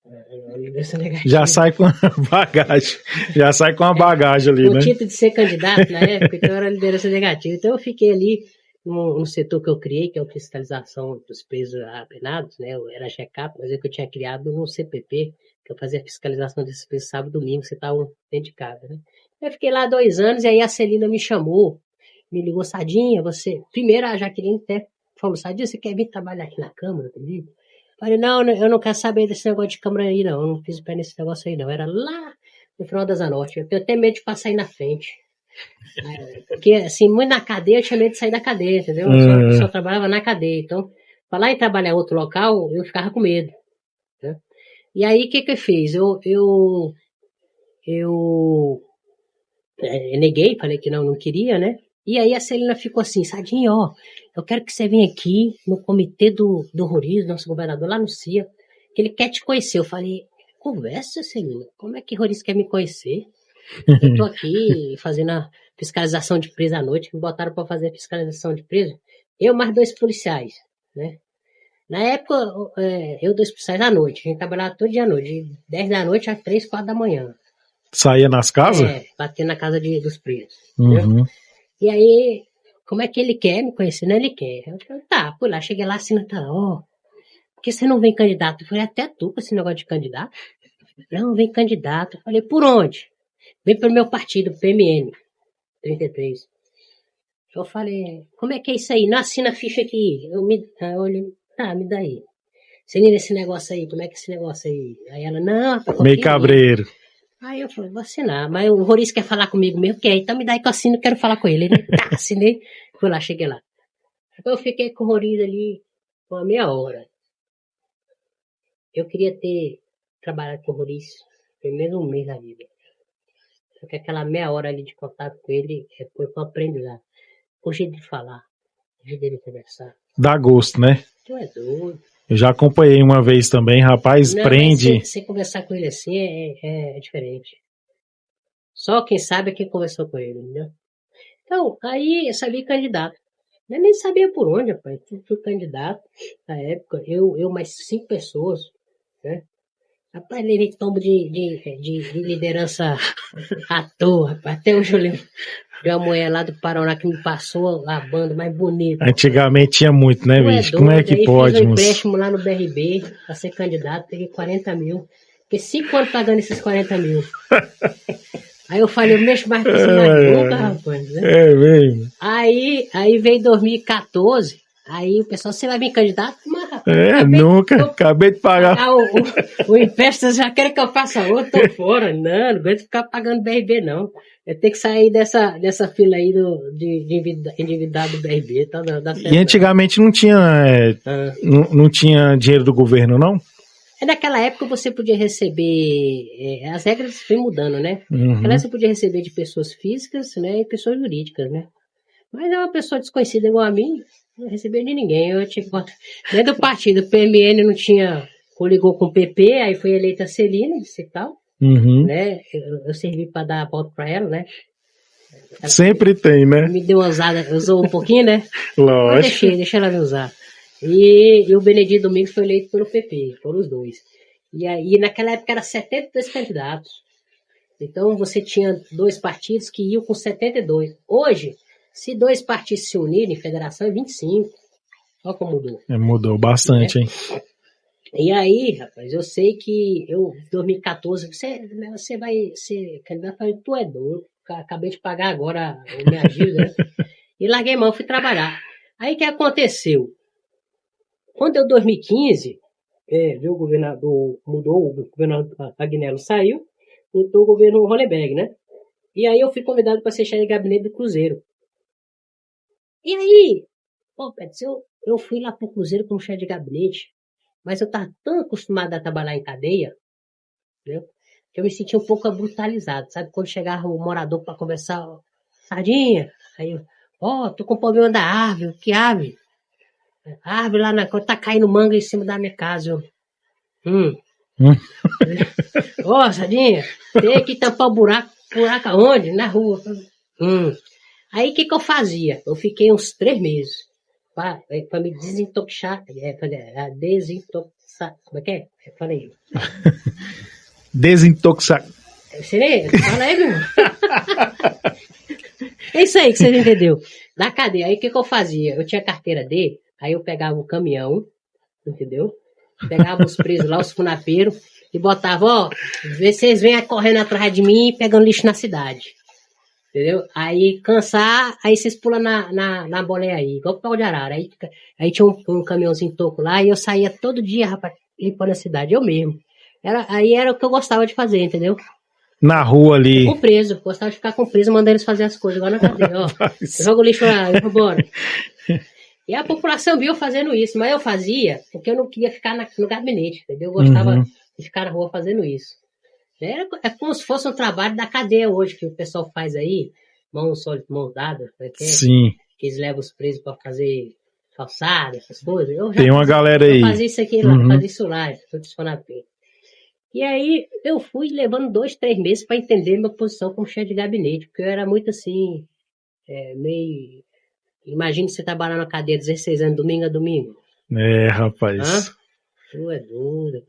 Uma liderança negativa. Já sai com a bagagem. Já sai com a bagagem ali, né? O título de ser candidato na época, então era liderança negativa. Então eu fiquei ali no setor que eu criei, que é a fiscalização dos presos apenados, né? Eu era GECAP, mas é que eu tinha criado no CPP, que eu fazia a fiscalização desses presos sábado e domingo, você estava dentro de casa, né? Eu fiquei lá 2 anos, e aí a Celina me chamou, me ligou, Sadinha, você... Primeiro a Jaqueline até falou, Sadinha, você quer vir trabalhar aqui na Câmara comigo? Falei, não, eu não quero saber desse negócio de Câmara aí, não. Eu não fiz pé nesse negócio aí, não. Era lá no final da Zanorte. Eu tenho até medo de passar aí na frente. Porque, assim, muito na cadeia, eu tinha medo de sair da cadeia, entendeu? Eu só trabalhava na cadeia. Então, falar em trabalhar em outro local, eu ficava com medo. Né? E aí, o que que eu fiz? Eu neguei, falei que não queria, né? E aí a Celina ficou assim, Sardinha, ó, eu quero que você venha aqui no comitê do Roriz, nosso governador, lá no CIA, que ele quer te conhecer. Eu falei, conversa, Celina, como é que Roriz quer me conhecer? Eu tô aqui fazendo a fiscalização de preso à noite, me botaram para fazer a fiscalização de preso. Eu mais 2 policiais, né? Na época, eu 2 policiais à noite. A gente trabalhava todo dia à noite, de 10 da noite às 3, 4 da manhã. Saía nas casas? Batendo na casa dos presos. Uhum. E aí, como é que ele quer me conhecer? Não, ele quer. Eu falei, tá, fui lá, cheguei lá, assinando, tá, ó, por que você não vem candidato? Eu falei, até tu com esse negócio de candidato? Não, vem candidato. Eu falei, por onde? Vem pro meu partido, PMN, 33. Eu falei, como é que é isso aí? Não assina a ficha aqui. Eu olhei, tá, me dá aí. Celina, esse negócio aí, como é que é esse negócio aí? Aí ela, não, tá Meio cabreiro. Aí eu falei, vou assinar. Mas o Roriz quer falar comigo mesmo? Quer, então me dá aí que eu assino, quero falar com ele. Ele, tá, assinei. Fui lá, cheguei lá. Eu fiquei com o Roriz ali uma meia hora. Eu queria ter trabalhado com o Roriz pelo menos um mês da vida. Só que aquela meia hora ali de contato com ele foi um aprendizado. O jeito de falar, o jeito dele conversar. Dá gosto, né? Tu é doido. Eu já acompanhei uma vez também, rapaz, Não, prende. Mas você conversar com ele assim é diferente. Só quem sabe é quem conversou com ele, entendeu? Então, aí eu sabia candidato. Eu nem sabia por onde, rapaz. Eu fui candidato na época, eu mais 5 pessoas, né? Rapaz, levei tombo de liderança à toa, rapaz. Até hoje eu lembro de uma mulher lá do Paraná que me passou a banda mais bonita. Antigamente tinha muito, né, bicho? Como é que aí pode, fiz um moço? empréstimo lá no BRB pra ser candidato, peguei 40 mil. Fiquei 5 anos pagando esses 40 mil. Aí eu falei, eu mexo mais com isso mais nunca, rapaz. Né? É mesmo. Aí veio 2014, aí o pessoal, você vai vir candidato? Mas, rapaz, Acabei de pagar. O empréstimo, já quer que eu faça outro, tô fora. Não aguento ficar pagando BRB, não. Eu tenho que sair dessa fila aí de endividado do BRB. Tá, E antigamente não tinha, não tinha dinheiro do governo, não? Naquela época você podia receber, as regras vêm mudando, né? Uhum. Naquela época você podia receber de pessoas físicas, né, e pessoas jurídicas, né? Mas é uma pessoa desconhecida igual a mim, não recebia de ninguém. Eu tinha dentro do partido, o PMN não tinha, coligou com o PP, aí foi eleita a Celina, disse e tal, né? Eu servi para dar a volta para ela, né? Sempre tem, né? Me deu uma usada, usou um pouquinho, né? Lógico. Mas deixei ela me usar. E o Benedito Domingos foi eleito pelo PP, foram os dois. E aí, naquela época, era 72 candidatos. Então, você tinha 2 partidos que iam com 72. Hoje, se 2 partidos se unirem, federação é 25. Olha como mudou. Mudou bastante, hein? E aí, rapaz, eu sei que eu, em 2014, você vai ser candidato, eu falei, tu é doido, acabei de pagar agora a minha dívida, né? E larguei mão, fui trabalhar. Aí, o que aconteceu? Quando eu, 2015, o governador mudou, o governador Agnello saiu, entrou o governo Hollenberg, né? E aí eu fui convidado para ser chefe de gabinete do Cruzeiro. E aí, pô, Pedro, eu fui lá pro Cruzeiro como chefe de gabinete, mas eu estava tão acostumado a trabalhar em cadeia, entendeu? Que eu me sentia um pouco brutalizado, sabe? Quando chegava o morador para conversar, Sardinha, aí eu, tô com problema da árvore, que árvore? A árvore lá tá caindo manga em cima da minha casa. Sardinha, tem que tampar o buraco aonde? Na rua. Aí o que eu fazia? Eu fiquei uns 3 meses para me desintoxicar, desintoxicar, como é que é? Fala aí. Desintoxicar. Fala aí, meu irmão. É isso aí que você entendeu. Na cadeia, aí o que eu fazia? Eu tinha carteira D, aí eu pegava um caminhão, entendeu? Pegava os presos lá, os funapeiros, e botava, vocês vêm correndo atrás de mim pegando lixo na cidade. Entendeu? Aí cansar, aí vocês pulam na boleia aí, igual o pau de arara. Aí tinha um caminhãozinho toco lá, e eu saía todo dia, rapaz, limpando a cidade, eu mesmo. Aí era o que eu gostava de fazer, entendeu? na rua ali. Com preso, gostava de ficar com preso, mandando eles fazer as coisas, igual na cadeia, ó. Joga o lixo lá, eu vou embora. E a população viu fazendo isso, mas eu fazia porque eu não queria ficar no gabinete, entendeu? Eu gostava de ficar na rua fazendo isso. É como se fosse um trabalho da cadeia hoje, que o pessoal faz aí, mãos dadas, Sim. que eles levam os presos para fazer calçada, essas coisas. Tem uma galera aí. Eu fazia isso aqui lá, fazia isso lá, foi funcionar bem. E aí eu fui levando 2, 3 meses para entender minha posição como chefe de gabinete, porque eu era muito assim, meio... Imagina você trabalhar na cadeia 16 anos, domingo a domingo. Rapaz. Tu é doido.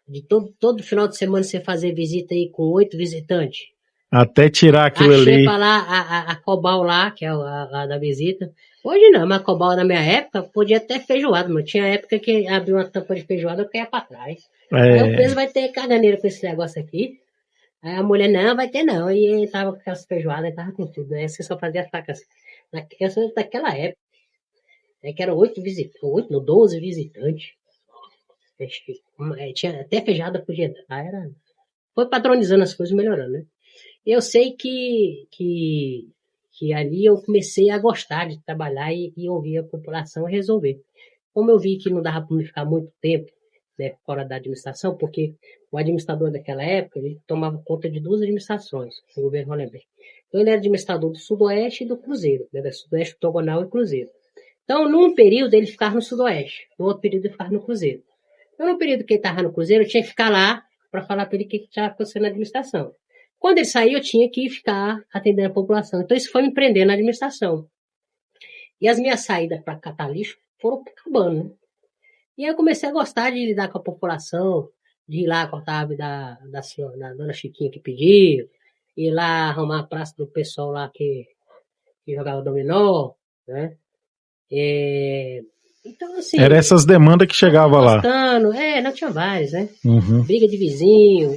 De todo final de semana você fazer visita aí com 8 visitantes. Até tirar aquilo ali. Achei pra lá a Cobal lá, que é a da visita. Hoje não, mas a Cobal na minha época podia ter feijoada, mas tinha época que abriu uma tampa de feijoada eu caía pra trás. Aí o preso vai ter caganeira com esse negócio aqui. Aí a mulher, não, vai ter não. E ele tava com aquelas feijoadas, tava com tudo, né? Você só fazia facas. Eu sou daquela época. Que eram 12 visitantes. Tinha até feijoada podia dar. Foi padronizando as coisas, melhorando, né? Eu sei que ali eu comecei a gostar de trabalhar e ouvir a população e resolver. Como eu vi que não dava para me ficar muito tempo, né, fora da administração, porque o administrador daquela época, ele tomava conta de 2 administrações, o governo Hollenberg. Então ele era administrador do Sudoeste e do Cruzeiro, né, da Sudoeste, Octogonal e Cruzeiro. Então, num período ele ficava no Sudoeste, no outro período ele ficava no Cruzeiro. Então, no período que ele estava no Cruzeiro, eu tinha que ficar lá para falar para ele o que estava acontecendo na administração. Quando ele saiu, eu tinha que ficar atendendo a população. Então, isso foi me prender na administração. E as minhas saídas para catar lixo foram acabando, né? E aí eu comecei a gostar de lidar com a população, de ir lá cortar a árvore da dona Chiquinha que pediu, ir lá arrumar a praça do pessoal lá que jogava dominó, né? Então, assim... Era essas demandas que chegavam lá. Não tinha várias, né? Briga de vizinho,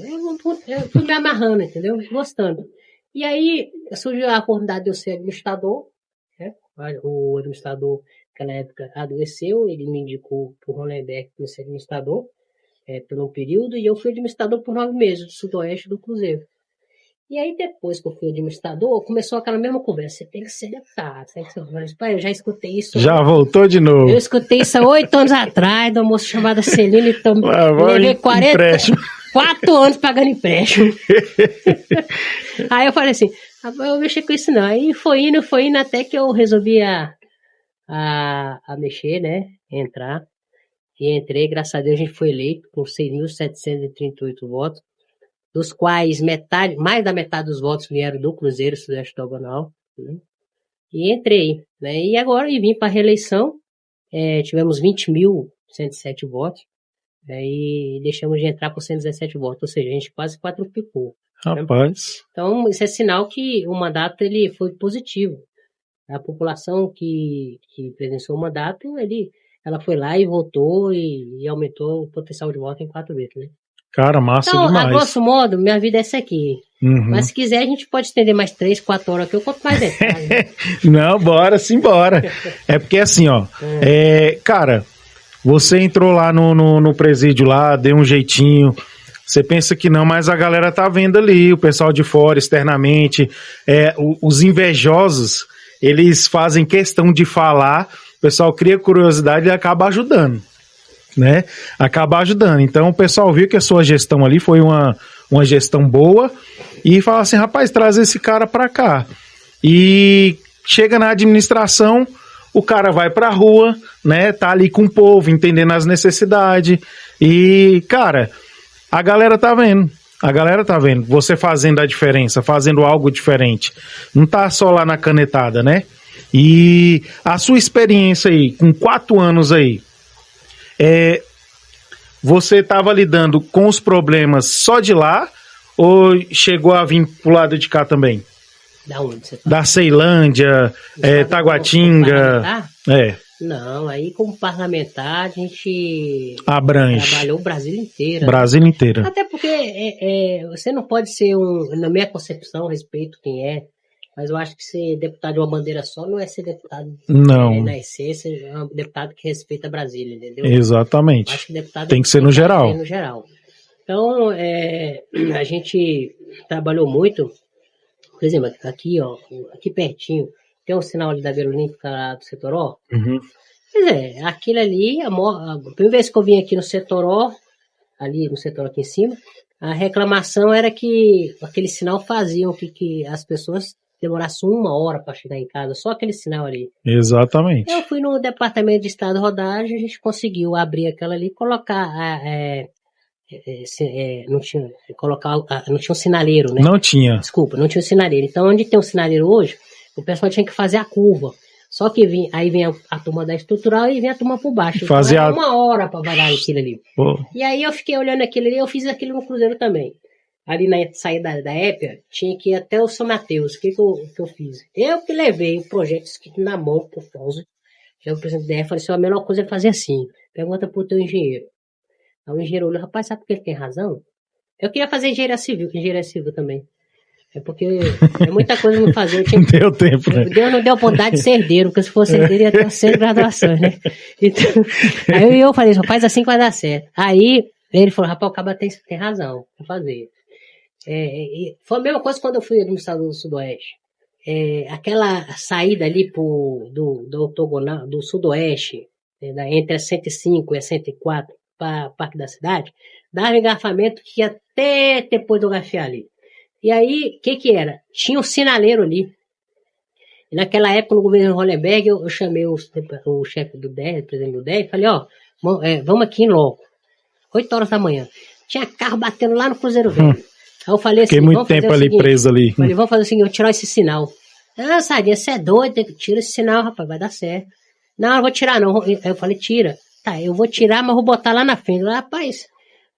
eu fui me amarrando, entendeu? Gostando. E aí surgiu a oportunidade de eu ser administrador, né? O administrador, naquela época, adoeceu, ele me indicou para o Hollenberg para ser administrador, por um período, e eu fui administrador por 9 meses, do Sudoeste do Cruzeiro. E aí, depois que eu fui administrador, começou aquela mesma conversa. Você tem que ser deputado. Eu já escutei isso. Já voltou de novo. Eu escutei isso há 8 anos atrás, da moça chamada Celina, então levei 4 anos pagando empréstimo. Aí eu falei assim, eu vou mexer com isso não. Aí foi indo, até que eu resolvi a mexer, né? Entrar. E entrei, graças a Deus, a gente foi eleito com 6.738 votos. Dos quais mais da metade dos votos vieram do Cruzeiro Sudeste Octogonal, né? E entrei, né? E agora vim para a reeleição, tivemos 20.107 votos, e deixamos de entrar por 117 votos, ou seja, a gente quase quadruplicou. Rapaz. Né? Então, isso é sinal que o mandato ele foi positivo. A população que presenciou o mandato, ela foi lá e votou e aumentou o potencial de voto em 4 vezes, né? Cara, massa então, demais. A grosso modo, minha vida é essa aqui. Mas se quiser, a gente pode estender mais 3, 4 horas aqui, eu conto mais detalhes. Né? Não, bora. É porque assim, ó. Cara, você entrou lá no presídio lá, deu um jeitinho. Você pensa que não, mas a galera tá vendo ali, o pessoal de fora, externamente. Os invejosos, eles fazem questão de falar, o pessoal cria curiosidade e acaba ajudando. Né? Acabar ajudando. Então o pessoal viu que a sua gestão ali foi uma gestão boa e fala assim, rapaz, traz esse cara pra cá. E chega na administração, o cara vai pra rua, né? Tá ali com o povo, entendendo as necessidades. E, cara, a galera tá vendo. Você fazendo a diferença, fazendo algo diferente. Não tá só lá na canetada, né? E a sua experiência aí, com 4 anos aí, você estava lidando com os problemas só de lá ou chegou a vir pro lado de cá também? Da onde você tá? Da Ceilândia, Taguatinga. Não, aí como parlamentar a gente abrange. Trabalhou o Brasil inteiro. Brasil inteiro. Até porque você não pode ser na minha concepção, respeito quem é, mas eu acho que ser deputado de uma bandeira só não é ser deputado. Não. Na essência, é um deputado que respeita Brasília, entendeu? Exatamente. Acho que deputado tem que ser no geral. No geral. Então, a gente trabalhou muito, por exemplo, aqui, ó, aqui pertinho, tem um sinal ali da Vila Olímpica lá do Setoró. Pois é, aquilo ali, a primeira vez que eu vim aqui no Setoró, ali no Setoró aqui em cima, a reclamação era que aquele sinal fazia que as pessoas demorassem 1 hora para chegar em casa, só aquele sinal ali. Exatamente. Eu fui no Departamento de Estado de Rodagem, a gente conseguiu abrir aquela ali, colocar não tinha um sinaleiro, né? Não tinha. Desculpa, não tinha um sinaleiro. Então, onde tem um sinaleiro hoje, o pessoal tinha que fazer a curva. Só que aí vem a turma da estrutural e vem a turma por baixo. Fazia então, 1 hora para varar aquilo ali. Pô. E aí eu fiquei olhando aquilo ali, eu fiz aquilo no Cruzeiro também. Ali na saída da Épia, tinha que ir até o São Mateus. O que eu fiz? Eu que levei o projeto escrito na mão pro Fausto. Já o presidente da Épia falou assim, a melhor coisa é fazer assim. Pergunta pro teu engenheiro. Aí o engenheiro olhou, rapaz, sabe porque ele tem razão? Eu queria fazer engenharia civil também. É porque é muita coisa pra fazer. Eu tinha Não deu tempo, né? Deus não deu vontade de ser herdeiro, porque se fosse herdeiro ia ter 100 graduações, né? Então, aí eu falei, faz assim que vai dar certo. Aí ele falou, rapaz, o cara tem razão pra fazer. Foi a mesma coisa quando eu fui no estado do Sudoeste. Aquela saída ali do ortogonal, do Sudoeste, entre a 105 e a 104, para Parque da Cidade, dava engarrafamento que ia até depois do Gafiar ali. E aí, o que era? Tinha um sinaleiro ali. E naquela época, no governo Hollenberg, eu chamei o chefe do DER, o presidente do DER, e falei, vamos aqui logo. 8 horas da manhã. Tinha carro batendo lá no Cruzeiro Velho. Aí eu falei assim, fiquei muito tempo ali preso ali. Falei, vamos fazer o seguinte, eu vou tirar esse sinal. Ah, Sardinha, você é doido, tira esse sinal, rapaz, vai dar certo. Não, não vou tirar não. Aí eu falei, tira. Tá, eu vou tirar, mas vou botar lá na frente. Rapaz,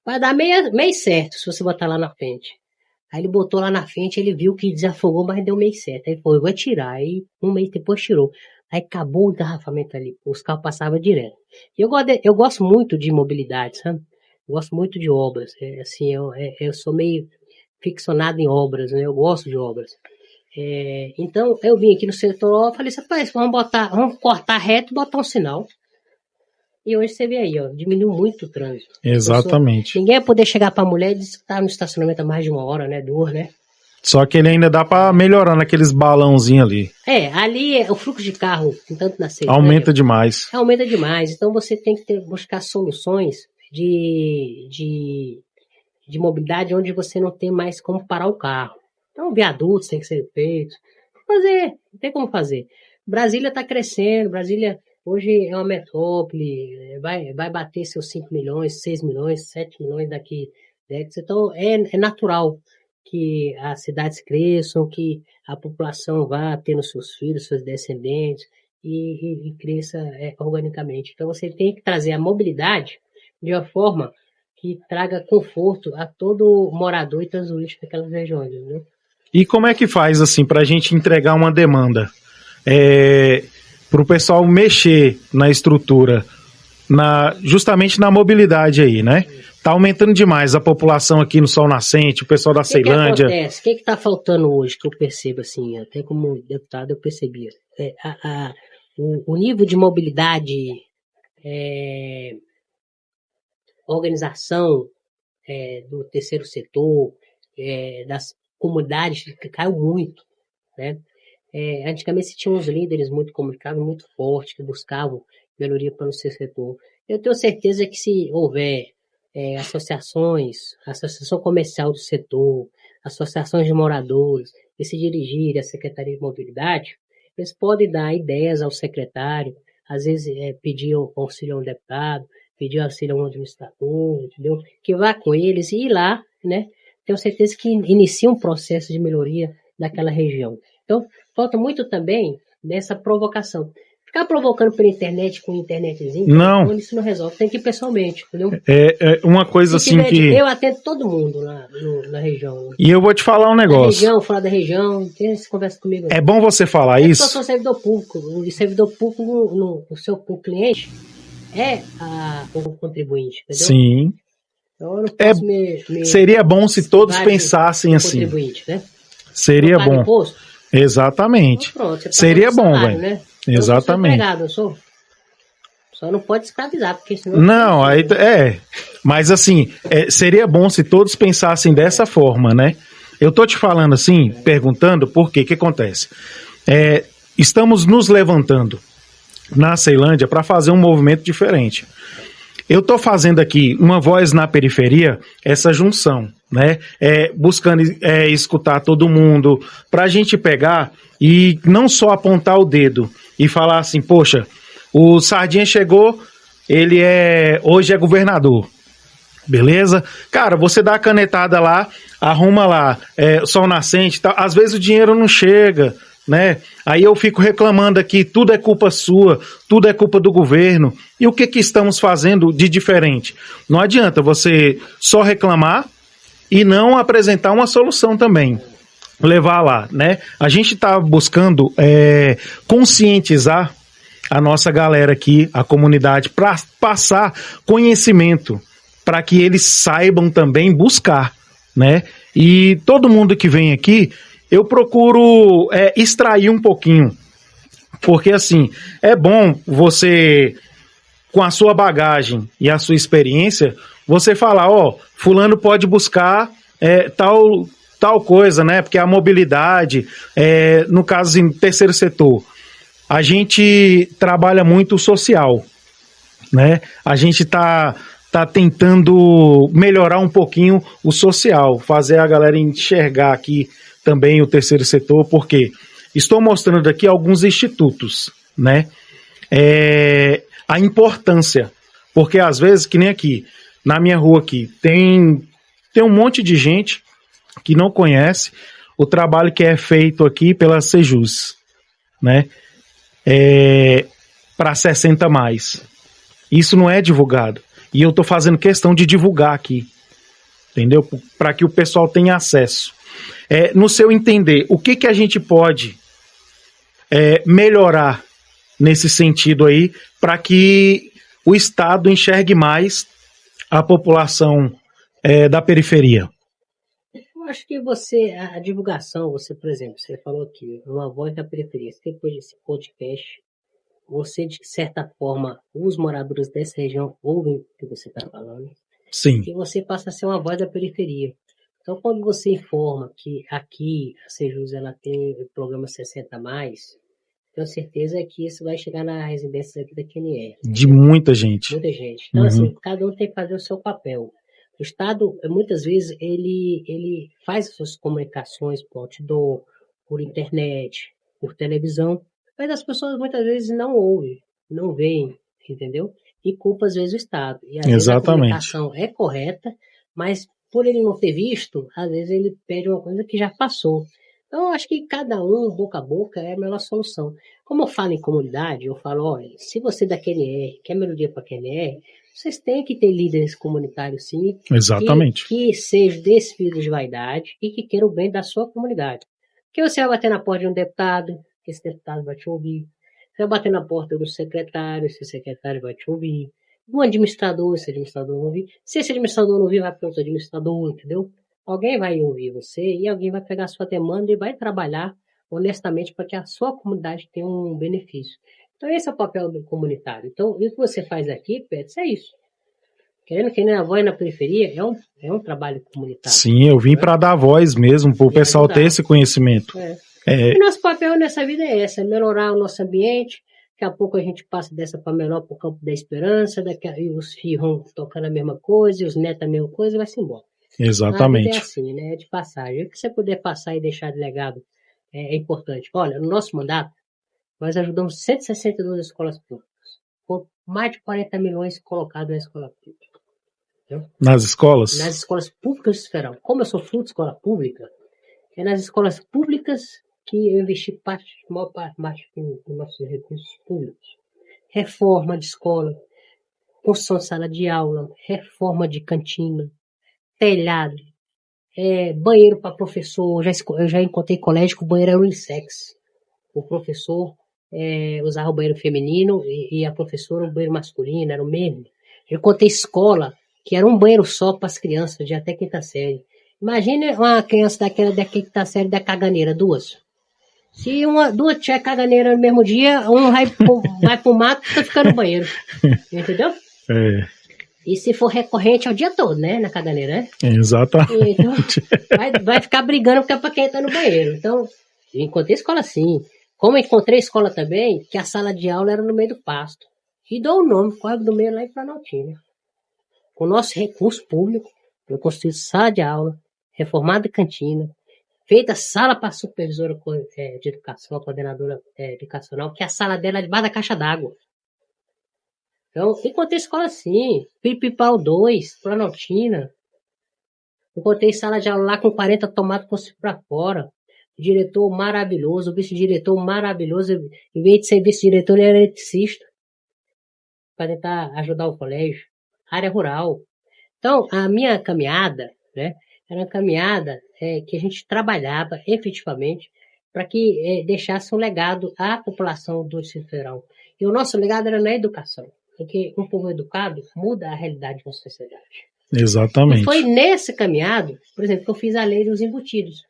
vai dar meio certo se você botar lá na frente. Aí ele botou lá na frente, ele viu que desafogou, mas deu meio certo. Aí ele falou, eu vou tirar. Aí 1 mês depois tirou. Aí acabou o engarrafamento ali. Os carros passavam direto. Eu gosto muito de mobilidade, sabe? Eu gosto muito de obras. Eu sou meio ficcionado em obras, né? Eu gosto de obras. Então, eu vim aqui no setor e falei assim, rapaz, vamos cortar reto e botar um sinal. E hoje você vê aí, ó, diminuiu muito o trânsito. Exatamente. Ninguém ia poder chegar pra mulher e dizer que tá no estacionamento há mais de 1 hora, né? 2, né? Só que ele ainda dá pra melhorar naqueles balãozinhos ali. Ali o fluxo de carro, tanto na Ceilândia, Aumenta demais. Aumenta demais. Então você tem que buscar soluções de mobilidade onde você não tem mais como parar o carro. Então viadutos tem que ser feitos. Não tem como fazer. Brasília está crescendo, Brasília hoje é uma metrópole, vai bater seus 5 milhões, 6 milhões, 7 milhões daqui. Então é natural que as cidades cresçam, que a população vá tendo seus filhos, seus descendentes e cresça organicamente. Então você tem que trazer a mobilidade de uma forma que traga conforto a todo morador e transuinte daquelas regiões, né? E como é que faz assim para a gente entregar uma demanda? Para o pessoal mexer na estrutura, justamente na mobilidade aí, né? Tá aumentando demais a população aqui no Sol Nascente, o pessoal da Ceilândia. O que acontece? O que está faltando hoje, que eu percebo assim, até como deputado eu percebi? O nível de mobilidade, organização do terceiro setor, das comunidades, que caiu muito, né? Antigamente se tinha uns líderes muito comunicados, muito fortes, que buscavam melhoria para o seu setor. Eu tenho certeza que se houver associação comercial do setor, associações de moradores, e se dirigirem à Secretaria de Mobilidade, eles podem dar ideias ao secretário, às vezes pedir auxílio a um deputado, pedir auxílio a um administrador, entendeu? Que vá com eles e ir lá, né? Tenho certeza que inicia um processo de melhoria daquela região. Então, falta muito também dessa provocação. Ficar provocando pela internet com internetzinho, não. Isso não resolve, tem que ir pessoalmente, entendeu? Uma coisa assim que... Eu atendo todo mundo lá na região. E eu vou te falar um negócio. Na região, fora da região, tem essa conversa comigo. É bom você falar isso. Eu sou servidor público, e servidor público no seu cliente o contribuinte, entendeu? Sim. Então, eu não posso seria bom se todos pensassem assim. Contribuinte, né? Seria bom. Imposto? Exatamente. Então, pronto, seria bom, velho. Né? Exatamente. Eu sou Só não pode escravizar, porque senão... Não, aí mas assim, seria bom se todos pensassem dessa forma, né? Eu tô te falando assim, perguntando, por quê? O que acontece? Estamos nos levantando na Ceilândia para fazer um movimento diferente. Eu tô fazendo aqui uma voz na periferia, essa junção, né? Buscando escutar todo mundo, pra gente pegar e não só apontar o dedo e falar assim, poxa, o Sardinha chegou, ele hoje é governador. Beleza? Cara, você dá a canetada lá, arruma lá, sol nascente, tá? Às vezes o dinheiro não chega, né? Aí eu fico reclamando aqui, tudo é culpa sua, tudo é culpa do governo. E o que estamos fazendo de diferente? Não adianta você só reclamar e não apresentar uma solução também. Levar lá, né? A gente está buscando conscientizar a nossa galera aqui, a comunidade, para passar conhecimento, para que eles saibam também buscar, né? E todo mundo que vem aqui, eu procuro extrair um pouquinho, porque assim, é bom você, com a sua bagagem e a sua experiência, você falar, fulano pode buscar tal coisa, né? Porque a mobilidade, no caso em terceiro setor, a gente trabalha muito o social, né? A gente tá tentando melhorar um pouquinho o social, fazer a galera enxergar aqui também o terceiro setor, porque estou mostrando aqui alguns institutos, né? A importância, porque às vezes, que nem aqui, na minha rua aqui, tem um monte de gente que não conhece o trabalho que é feito aqui pela Sejus, né? Para 60 mais. Isso não é divulgado. E eu estou fazendo questão de divulgar aqui, entendeu? Para que o pessoal tenha acesso. No seu entender, o que a gente pode melhorar nesse sentido aí, para que o Estado enxergue mais a população da periferia? Eu acho que a divulgação, por exemplo, você falou aqui, uma voz da periferia, depois desse podcast, você, de certa forma, os moradores dessa região ouvem o que você está falando. Sim. E você passa a ser uma voz da periferia. Então, quando você informa que aqui a Sejus ela tem o programa 60+, tenho certeza que isso vai chegar na residência aqui da QNR. De muita gente. Muita gente. Então, assim, cada um tem que fazer o seu papel. O Estado, muitas vezes, ele faz as suas comunicações por outdoor, por internet, por televisão, mas as pessoas muitas vezes não ouvem, não veem, entendeu? E culpa às vezes o Estado. E às vezes a comunicação é correta, mas por ele não ter visto, às vezes ele pede uma coisa que já passou. Então eu acho que cada um, boca a boca, é a melhor solução. Como eu falo em comunidade, eu falo, olha, se você da QNR quer melhoria para a QNR, vocês têm que ter líderes comunitários, sim. Exatamente. Que sejam desfidos de vaidade e que queiram o bem da sua comunidade. Porque você vai bater na porta de um deputado, esse deputado vai te ouvir. Você vai bater na porta do secretário, esse secretário vai te ouvir. Do administrador, esse administrador não ouvir. Se esse administrador não ouvir, vai para outro administrador, entendeu? Alguém vai ouvir você e alguém vai pegar a sua demanda e vai trabalhar honestamente para que a sua comunidade tenha um benefício. Então esse é o papel do comunitário. Então isso que você faz aqui, Pets, é isso. Querendo a voz na periferia é um trabalho comunitário. Sim, eu vim para dar voz mesmo, para o pessoal ter esse conhecimento. E nosso papel nessa vida é esse, é melhorar o nosso ambiente. Daqui a pouco a gente passa dessa para melhor para o campo da esperança, e os filhos vão tocando a mesma coisa, e os netos a mesma coisa, e vai-se embora. Exatamente. A vida é assim, né? É de passagem. O que você puder passar e deixar de legado é importante. Olha, no nosso mandato, nós ajudamos 162 escolas públicas, com mais de 40 milhões colocados na escola pública. Entendeu? Nas escolas? Nas escolas públicas de Esferão. Como eu sou fruto de escola pública, é nas escolas públicas que eu investi maior parte dos nossos recursos públicos. Reforma de escola, construção de sala de aula, reforma de cantina, telhado, banheiro para professor. Eu já encontrei colégio que o banheiro era unissex. O professor usava o banheiro feminino e a professora o banheiro masculino, era o mesmo. Eu encontrei escola que era um banheiro só para as crianças de até quinta série. Imagina uma criança daquela da quinta série da caganeira, duas. Se duas tiver caganeira no mesmo dia, um vai pro mato e tá ficando no banheiro. Entendeu? É, E se for recorrente é o dia todo, né? Na caganeira, né? exatamente. Então, vai ficar brigando porque é pra quem tá no banheiro. Então, eu encontrei escola assim. Como eu encontrei escola também, que a sala de aula era no meio do pasto. E dou o nome, Córrego do Meio lá em Planaltina. Com o nosso recurso público, eu construí sala de aula, reformada cantina, feita sala para a supervisora de educação, a coordenadora educacional, que a sala dela é debaixo da caixa d'água. Então, encontrei escola assim, Pipipau 2, Planaltina. Encontrei sala de aula lá com 40 tomates construídos para fora. Diretor maravilhoso, vice-diretor maravilhoso. Em vez de ser vice-diretor, ele era eletricista. Para tentar ajudar o colégio. Área rural. Então, a minha caminhada, né, era uma caminhada que a gente trabalhava efetivamente para que deixasse um legado à população do Distrito Federal. E o nosso legado era na educação, porque um povo educado muda a realidade de uma sociedade. Exatamente. E foi nesse caminhado, por exemplo, que eu fiz a lei dos embutidos.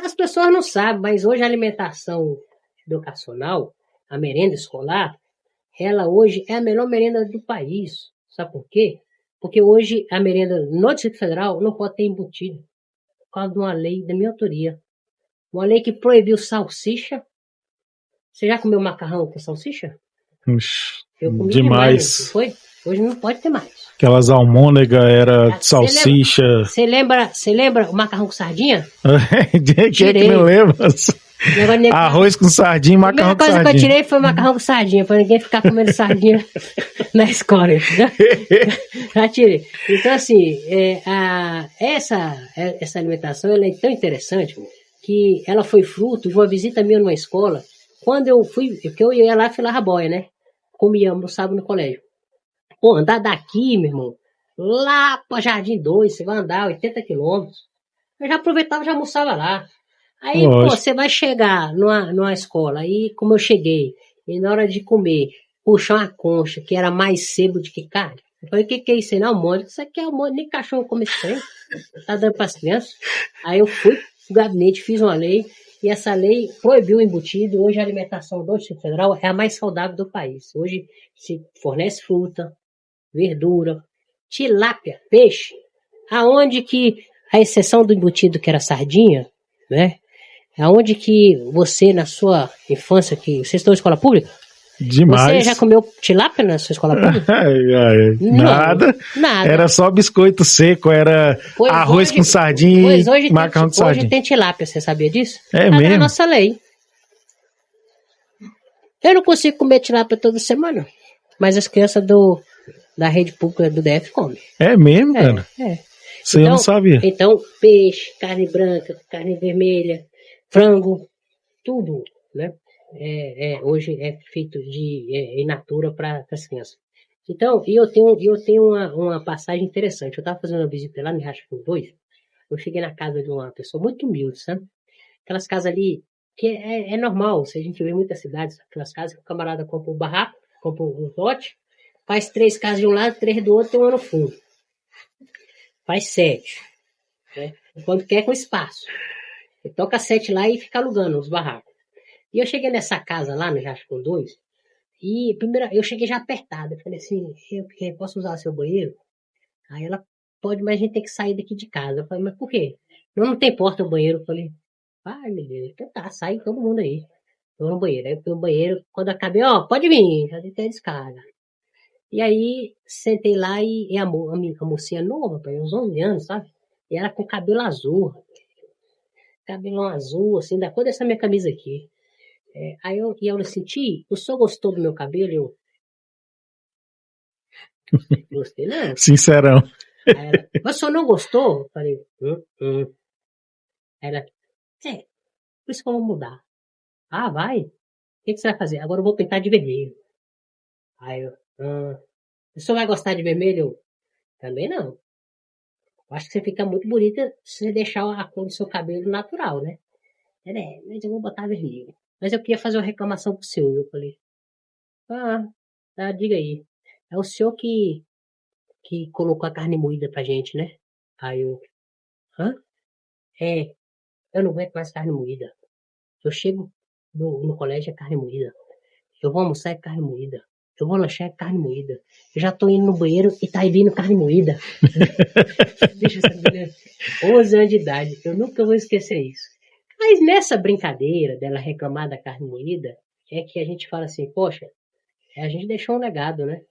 As pessoas não sabem, mas hoje a alimentação educacional, a merenda escolar, ela hoje é a melhor merenda do país. Sabe por quê? Porque hoje a merenda no Distrito Federal não pode ter embutido, por causa de uma lei da minha autoria. Uma lei que proibiu salsicha. Você já comeu macarrão com salsicha? Ux, Eu comi demais. Não foi? Hoje não pode ter mais. Aquelas almôndegas era salsicha. Você lembra o macarrão com sardinha? Quem é que não lembra? Arroz com sardinha e macarrão com sardinha. A coisa que eu tirei foi macarrão com sardinha, para ninguém ficar comendo sardinha na escola. Já tirei. Então, assim, essa alimentação ela é tão interessante que ela foi fruto de uma visita minha numa escola. Quando eu fui, porque eu ia lá e filava boia, né? Comia, almoçava no colégio. Pô, andar daqui, meu irmão, lá para Jardim 2, você vai andar 80 quilômetros. Eu já aproveitava, já almoçava lá. Aí, pô, você vai chegar numa escola, aí como eu cheguei, e na hora de comer, puxar uma concha, que era mais sebo do que carne. Eu falei, o que é isso aí? Não, almôndega. Isso aqui é almôndega, nem cachorro come isso aí. Tá dando para as crianças. Aí eu fui pro gabinete, fiz uma lei, e essa lei proibiu o embutido. Hoje a alimentação do Distrito Federal é a mais saudável do país. Hoje se fornece fruta, verdura, tilápia, peixe, aonde que, a exceção do embutido que era sardinha, né? Aonde que você, na sua infância, que vocês estão em escola pública? Demais. Você já comeu tilápia na sua escola pública? Nada. Era só biscoito seco, era arroz com sardinha e macarrão com sardinha. Hoje tem tilápia, você sabia disso? É mesmo? É a nossa lei. Eu não consigo comer tilápia toda semana, mas as crianças da rede pública do DF comem. É mesmo, cara? Isso eu não sabia. Então, peixe, carne branca, carne vermelha, frango, tudo, né? Hoje é feito in natura para as crianças. Então, eu tenho uma passagem interessante. Eu estava fazendo uma visita lá no Riacho 2, eu cheguei na casa de uma pessoa muito humilde, sabe? Aquelas casas ali, que é normal, se a gente vê em muitas cidades, aquelas casas que o camarada compra um barraco, compra um lote, faz 3 casas de um lado, 3 do outro, tem uma no fundo. Faz 7. Né? Quando quer, com espaço. Ele toca 7 lá e fica alugando os barracos. E eu cheguei nessa casa lá no Riacho 2, e primeiro eu cheguei já apertada. Eu falei assim, eu posso usar o seu banheiro? Aí ela, pode, mas a gente tem que sair daqui de casa. Eu falei, mas por quê? Não tem porta no banheiro. Eu falei, ai meu Deus, então tá, sai todo mundo aí. Eu no banheiro. Aí eu fui no banheiro, quando eu acabei, pode vir, já tem a descarga. E aí, sentei lá e a mocinha nova, uns 11 anos, sabe? E ela com cabelo azul. Cabelo azul, assim, da cor dessa minha camisa aqui. Aí eu senti, o senhor gostou do meu cabelo? Eu gostei, não. Sincerão. Aí ela, mas o senhor não gostou? Eu falei, Aí ela, por isso que eu vou mudar. Ah, vai? O que você vai fazer? Agora eu vou pintar de vermelho. Aí eu, o senhor vai gostar de vermelho? Eu, também não. Eu acho que você fica muito bonita se você deixar a cor do seu cabelo natural, né? Mas eu vou botar vermelho. Mas eu queria fazer uma reclamação pro senhor. Eu falei, diga aí. É o senhor que colocou a carne moída pra gente, né? Aí eu, eu não aguento mais carne moída. Eu chego no colégio, é carne moída. Eu vou almoçar, é carne moída. Eu vou lanchar, é carne moída. Eu já tô indo no banheiro e tá aí vindo carne moída. Deixa eu saber. 11 anos de idade. Eu nunca vou esquecer isso. Mas nessa brincadeira dela reclamar da carne moída, é que a gente fala assim, poxa, a gente deixou um legado, né?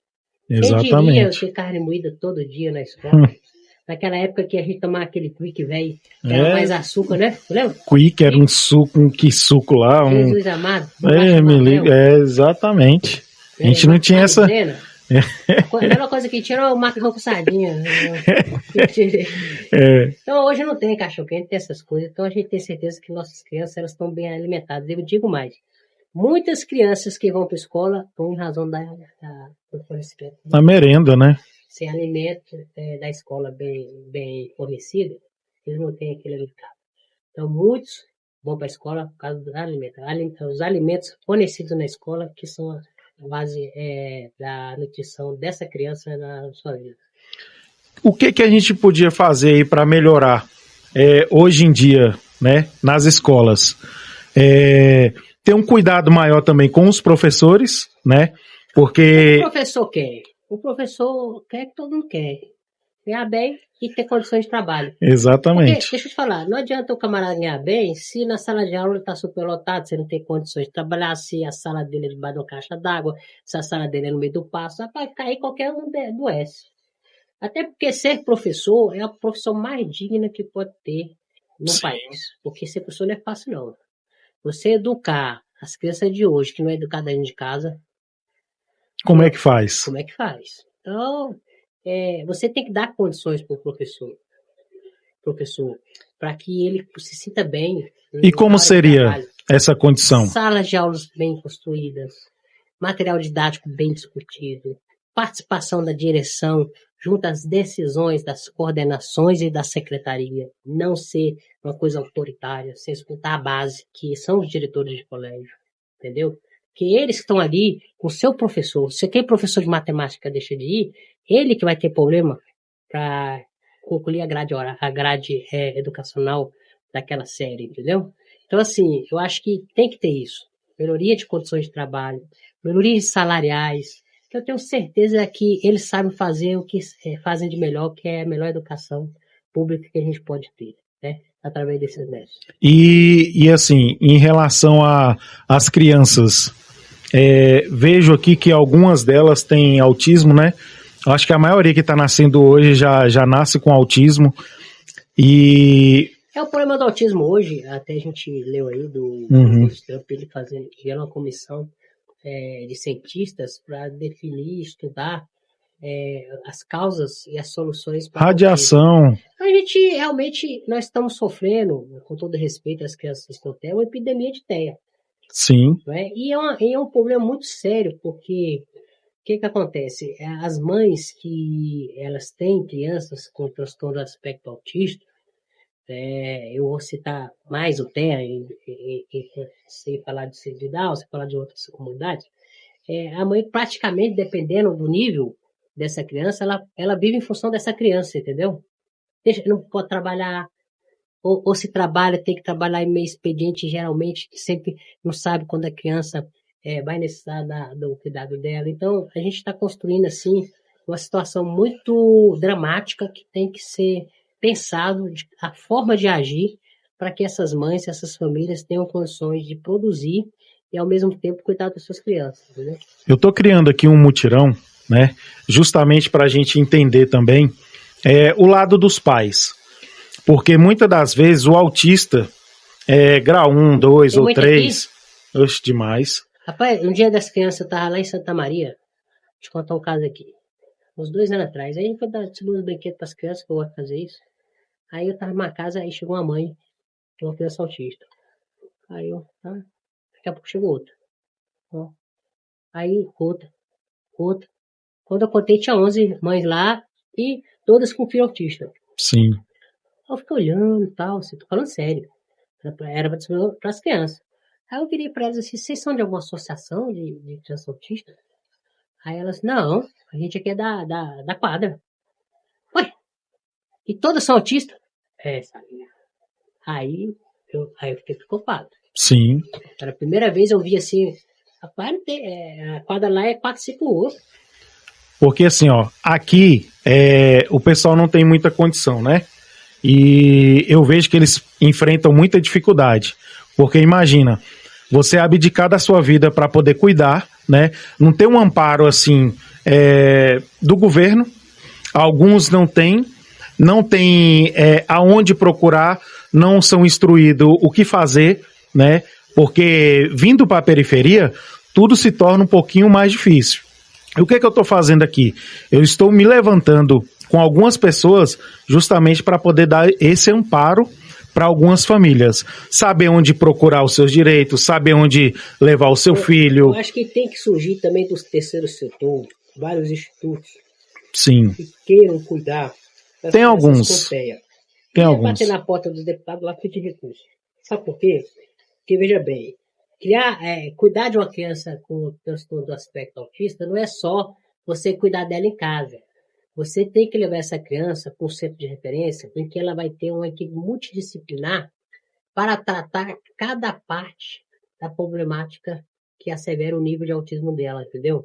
Quem diria eu Exatamente. ter carne moída todo dia na escola? Naquela época que a gente tomava aquele quick velho, que era mais açúcar, né? Lembra? Quick era um suco, um suco lá, Jesus amado. exatamente. A gente não tinha essa. A melhor coisa que tinha era o macarrão com sardinha. Então hoje não tem cachorro-quente, tem essas coisas. Então a gente tem certeza que nossas crianças elas estão bem alimentadas. Eu digo mais. Muitas crianças que vão para a escola estão em razão do fornecimento. A merenda, né? Sem alimento da escola bem fornecido, eles não têm aquele alimento. Então muitos vão para a escola por causa dos alimentos. Os alimentos fornecidos na escola que são a base da nutrição dessa criança na sua vida. O que a gente podia fazer aí para melhorar hoje em dia, né, nas escolas? Ter um cuidado maior também com os professores, né? Porque O professor quer que todo mundo quer. Ganhar bem e ter condições de trabalho. Exatamente. Porque, deixa eu te falar, não adianta o camarada ganhar bem se na sala de aula ele está superlotado, se não tem condições de trabalhar, se a sala dele é debaixo de uma caixa d'água, se a sala dele é no meio do passo, vai cair qualquer um adoece. Até porque ser professor é a profissão mais digna que pode ter no país. Porque ser professor não é fácil, não. Você educar as crianças de hoje, que não é educada dentro de casa... Como é que faz? Como é que faz? Então, você tem que dar condições para o professor, para que ele se sinta bem. E como seria essa condição? Salas de aulas bem construídas, material didático bem discutido, participação da direção junto às decisões das coordenações e da secretaria, não ser uma coisa autoritária, sem escutar a base, que são os diretores de colégio, entendeu? Que eles estão ali com o seu professor. Se aquele professor de matemática deixa de ir, ele que vai ter problema para concluir a grade educacional daquela série, entendeu? Então, assim, eu acho que tem que ter isso. Melhoria de condições de trabalho, melhorias salariais, que eu tenho certeza que eles sabem fazer o que fazem de melhor, que é a melhor educação pública que a gente pode ter, né? Através desses métodos. E assim, em relação às crianças, vejo aqui que algumas delas têm autismo, né? Eu acho que a maioria que está nascendo hoje já nasce com autismo. E o problema do autismo hoje, até a gente leu aí do Trump, ele criando uma comissão de cientistas para definir, estudar as causas e as soluções para radiação. A gente realmente, nós estamos sofrendo, com todo respeito às crianças que estão tendo, uma epidemia de TEA. Sim. Né? E é um problema muito sério, porque o que acontece? As mães que elas têm crianças com transtorno do aspecto autista, eu vou citar mais o TEA, sem falar de Down, sem falar de outras comunidades, a mãe praticamente, dependendo do nível dessa criança, ela vive em função dessa criança, entendeu? Não pode trabalhar, ou se trabalha, tem que trabalhar em meio expediente, geralmente sempre não sabe quando a criança vai necessitar do cuidado dela. Então, a gente está construindo, assim, uma situação muito dramática que tem que ser pensado a forma de agir para que essas mães, essas famílias tenham condições de produzir e, ao mesmo tempo, cuidar das suas crianças. Né? Eu estou criando aqui um mutirão, né, justamente para a gente entender também o lado dos pais. Porque muitas das vezes o autista grau 1, 2 ou 3. Oxe, demais. Rapaz, um dia das crianças eu estava lá em Santa Maria, vou te contar um caso aqui. Uns 2 anos atrás. Aí a gente foi dar segundo brinquedo para as crianças, que eu gosto de fazer isso. Aí eu estava numa casa, aí chegou uma mãe de uma criança autista. Aí daqui a pouco chegou outra. Aí outra. Quando eu contei, tinha 11 mães lá e todas com filho autista. Sim. Eu fiquei olhando e tal, assim, tô falando sério. Era para as crianças. Aí eu virei para elas assim, vocês são de alguma associação de criança autista? Aí elas, não, a gente aqui é da quadra. Ué, e todas são autistas? Sabe? Aí eu fiquei preocupado. Sim. Era a primeira vez eu vi assim, rapaz, a quadra lá é 4-5 anos. Porque assim, ó, aqui o pessoal não tem muita condição, né? E eu vejo que eles enfrentam muita dificuldade. Porque imagina, você abdicar da sua vida para poder cuidar, né? Não tem um amparo assim do governo. Alguns não têm aonde procurar, não são instruídos o que fazer, né? Porque vindo para a periferia, tudo se torna um pouquinho mais difícil. E o que eu estou fazendo aqui? Eu estou me levantando com algumas pessoas justamente para poder dar esse amparo para algumas famílias. Saber onde procurar os seus direitos, saber onde levar o seu filho. Eu acho que tem que surgir também dos terceiros setores, vários institutos. Sim. Que queiram cuidar. Tem alguns. Tem alguns. Bater na porta dos deputados lá pedir recurso. Sabe por quê? Porque, veja bem, cuidar de uma criança com transtorno do aspecto autista não é só você cuidar dela em casa. Você tem que levar essa criança para um centro de referência, porque ela vai ter uma equipe multidisciplinar para tratar cada parte da problemática que assevera o nível de autismo dela, entendeu?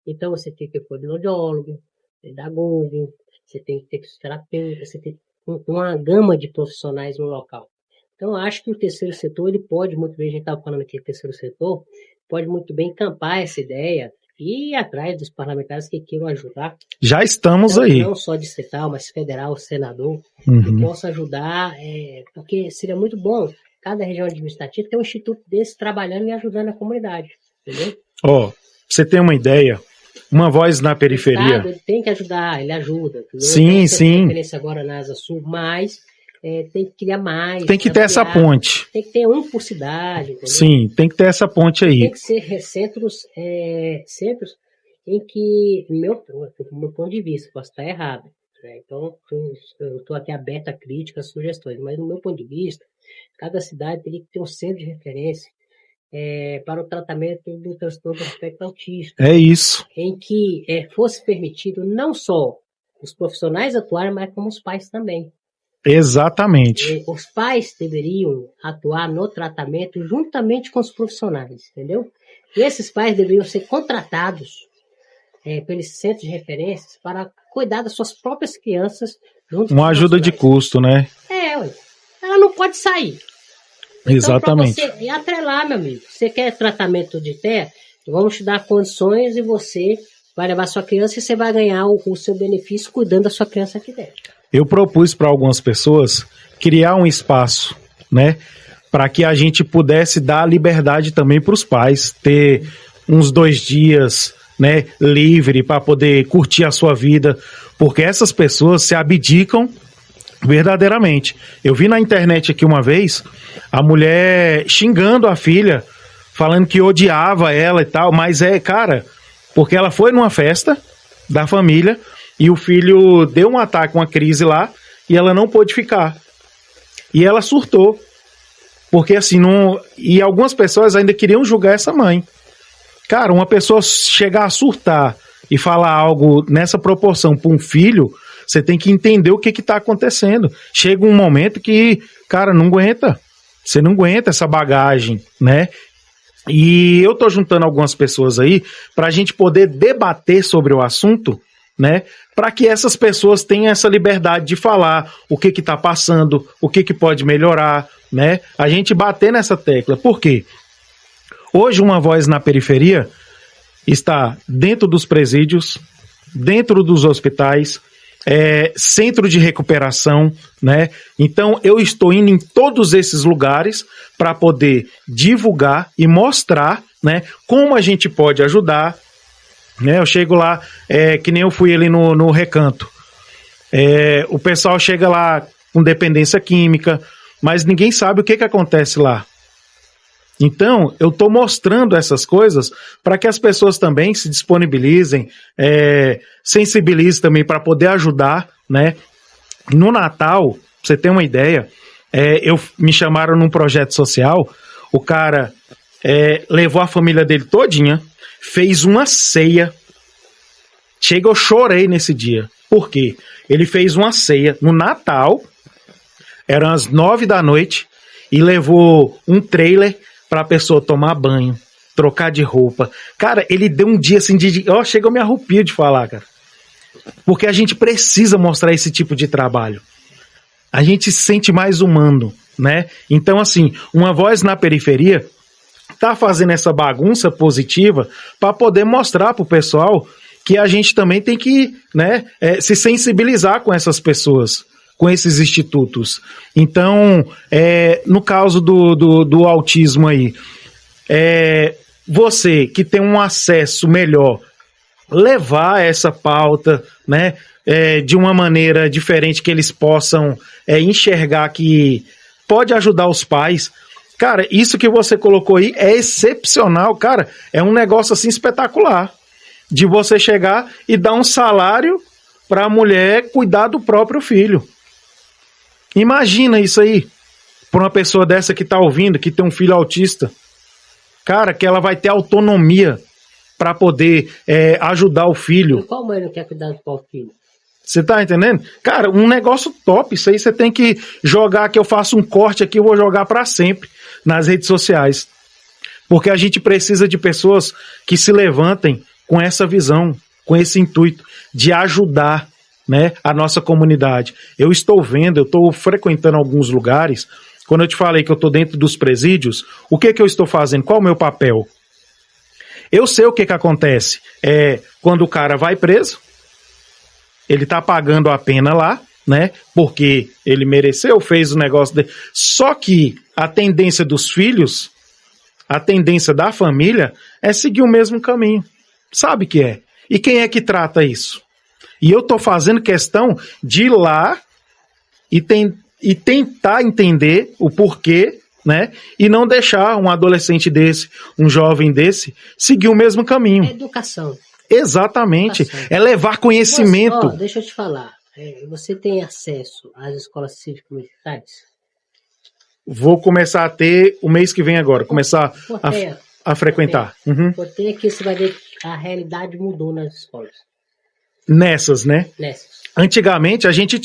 Então você tem que ter fonoaudiólogo, pedagogo, você tem que ter fisioterapeuta, você tem uma gama de profissionais no local. Então, eu acho que o terceiro setor, ele pode muito bem, a gente estava falando aqui do terceiro setor, pode muito bem encampar essa ideia e ir atrás dos parlamentares que queiram ajudar. Já estamos então, aí. Não só distrital, mas federal, senador, que possa ajudar, porque seria muito bom cada região administrativa ter um instituto desse trabalhando e ajudando a comunidade, entendeu? Ó, você tem uma ideia? Uma voz na periferia. O Estado, ele tem que ajudar, ele ajuda. Entendeu? Sim, sim. Referência agora na Asa Sul, mas tem que criar mais. Tem que ter essa ponte. Tem que ter um por cidade. Entendeu? Sim, tem que ter essa ponte aí. Tem que ser centros em que, do meu ponto de vista, posso estar errado. Né? Então, eu estou aqui aberto a críticas, sugestões, mas do meu ponto de vista, cada cidade teria que ter um centro de referência para o tratamento do transtorno do aspecto autista. É isso. Em que fosse permitido não só os profissionais atuarem, mas como os pais também. Exatamente. Os pais deveriam atuar no tratamento juntamente com os profissionais, entendeu? E esses pais deveriam ser contratados pelos centros de referências para cuidar das suas próprias crianças junto uma ajuda de custo, né? Ela não pode sair. Exatamente. Então, você atrelar, meu amigo. Você quer tratamento de terra? Vamos te dar condições e você vai levar sua criança e você vai ganhar o seu benefício cuidando da sua criança aqui dentro. Eu propus para algumas pessoas criar um espaço, né? Para que a gente pudesse dar liberdade também para os pais, ter uns 2 dias, né, livre para poder curtir a sua vida, porque essas pessoas se abdicam verdadeiramente. Eu vi na internet aqui uma vez a mulher xingando a filha, falando que odiava ela e tal, mas cara, porque ela foi numa festa da família e o filho deu um ataque, uma crise lá, e ela não pôde ficar. E ela surtou. Porque assim, e algumas pessoas ainda queriam julgar essa mãe. Cara, uma pessoa chegar a surtar e falar algo nessa proporção para um filho, você tem que entender o que está acontecendo. Chega um momento que, cara, não aguenta. Você não aguenta essa bagagem, né? E eu tô juntando algumas pessoas aí para a gente poder debater sobre o assunto, né? Para que essas pessoas tenham essa liberdade de falar o que está passando, o que pode melhorar, né? A gente bater nessa tecla. Por quê? Hoje uma voz na periferia está dentro dos presídios, dentro dos hospitais, centro de recuperação, né? Então eu estou indo em todos esses lugares para poder divulgar e mostrar, né, como a gente pode ajudar, né? Eu chego lá, que nem eu fui ali no Recanto, o pessoal chega lá com dependência química, mas ninguém sabe o que acontece lá. Então, eu estou mostrando essas coisas para que as pessoas também se disponibilizem, sensibilizem também para poder ajudar, né? No Natal, pra você ter uma ideia, me chamaram num projeto social, o cara levou a família dele todinha, fez uma ceia. Chega, eu chorei nesse dia. Por quê? Ele fez uma ceia no Natal, eram as 9 da noite, e levou um trailer para a pessoa tomar banho, trocar de roupa. Cara, ele deu um dia assim de... Ó, chega, eu me arrepio de falar, cara. Porque a gente precisa mostrar esse tipo de trabalho. A gente se sente mais humano, né? Então, assim, uma voz na periferia tá fazendo essa bagunça positiva para poder mostrar pro pessoal que a gente também tem que, né, se sensibilizar com essas pessoas, com esses institutos. Então, no caso do autismo aí, você que tem um acesso melhor, levar essa pauta, né, de uma maneira diferente que eles possam enxergar que pode ajudar os pais. Cara, isso que você colocou aí é excepcional, cara. É um negócio assim espetacular. De você chegar e dar um salário para a mulher cuidar do próprio filho. Imagina isso aí para uma pessoa dessa que está ouvindo, que tem um filho autista. Cara, que ela vai ter autonomia para poder ajudar o filho. E qual mãe não quer cuidar do próprio filho? Você tá entendendo? Cara, um negócio top. Isso aí você tem que jogar, que eu faço um corte aqui, eu vou jogar para sempre nas redes sociais. Porque a gente precisa de pessoas que se levantem com essa visão, com esse intuito de ajudar, né, a nossa comunidade. Eu estou vendo, eu estou frequentando alguns lugares. Quando eu te falei que eu estou dentro dos presídios, o que eu estou fazendo? Qual é o meu papel? Eu sei o que acontece. Quando o cara vai preso, ele está pagando a pena lá, né? Porque ele mereceu, fez o negócio dele. Só que a tendência dos filhos, a tendência da família é seguir o mesmo caminho. Sabe que é? E quem é que trata isso? E eu tô fazendo questão de ir lá e tentar entender o porquê, né? E não deixar um adolescente desse, um jovem desse, seguir o mesmo caminho. É educação. Exatamente. Educação. É levar conhecimento. Deixa eu te falar. Você tem acesso às escolas cívico-militares? Vou começar a ter o mês que vem agora. Começar a frequentar. Uhum. Porque aqui você vai ver que a realidade mudou nas escolas. Nessas, né? Nessas. Antigamente a gente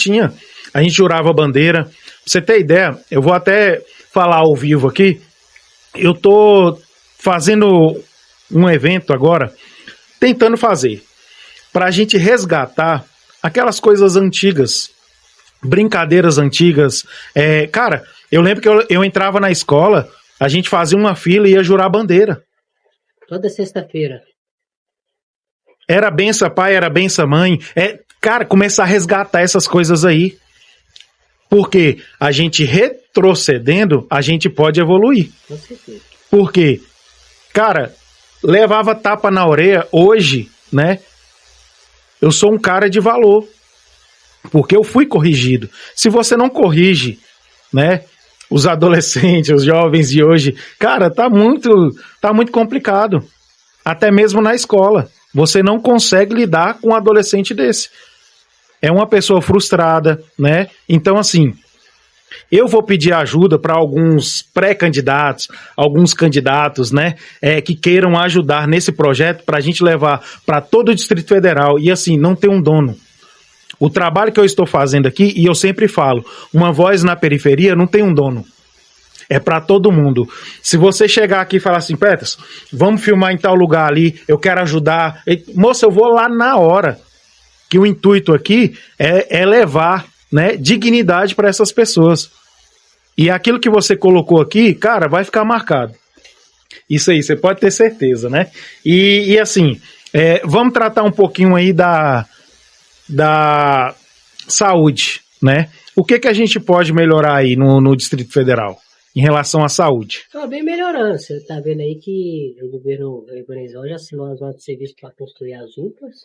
jurava bandeira. Pra você ter ideia, eu vou até falar ao vivo aqui. Eu tô fazendo um evento agora, tentando fazer, pra gente resgatar aquelas coisas antigas, brincadeiras antigas. Cara, eu lembro que eu entrava na escola, a gente fazia uma fila e ia jurar bandeira. Toda sexta-feira. Era benção pai, era benção mãe. Cara, começar a resgatar essas coisas aí. Porque a gente retrocedendo, a gente pode evoluir. Com certeza. Porque, cara, levava tapa na orelha, hoje, né? Eu sou um cara de valor. Porque eu fui corrigido. Se você não corrige, né? Os adolescentes, os jovens de hoje, cara, tá muito complicado. Até mesmo na escola. Você não consegue lidar com um adolescente desse. É uma pessoa frustrada, né? Então, assim, eu vou pedir ajuda para alguns pré-candidatos, alguns candidatos, né? Que queiram ajudar nesse projeto para a gente levar para todo o Distrito Federal. E, assim, não ter um dono. O trabalho que eu estou fazendo aqui, e eu sempre falo, uma voz na periferia não tem um dono. É para todo mundo. Se você chegar aqui e falar assim, Peters, vamos filmar em tal lugar ali, eu quero ajudar. Moça, eu vou lá na hora. Que o intuito aqui é levar, né, dignidade para essas pessoas. E aquilo que você colocou aqui, cara, vai ficar marcado. Isso aí, você pode ter certeza, né? E assim, vamos tratar um pouquinho aí da saúde, né? O que a gente pode melhorar aí no Distrito Federal em relação à saúde? Tá bem melhorando. Você está vendo aí que o governo urbanizou já assinou as notas de serviço para construir as UPAs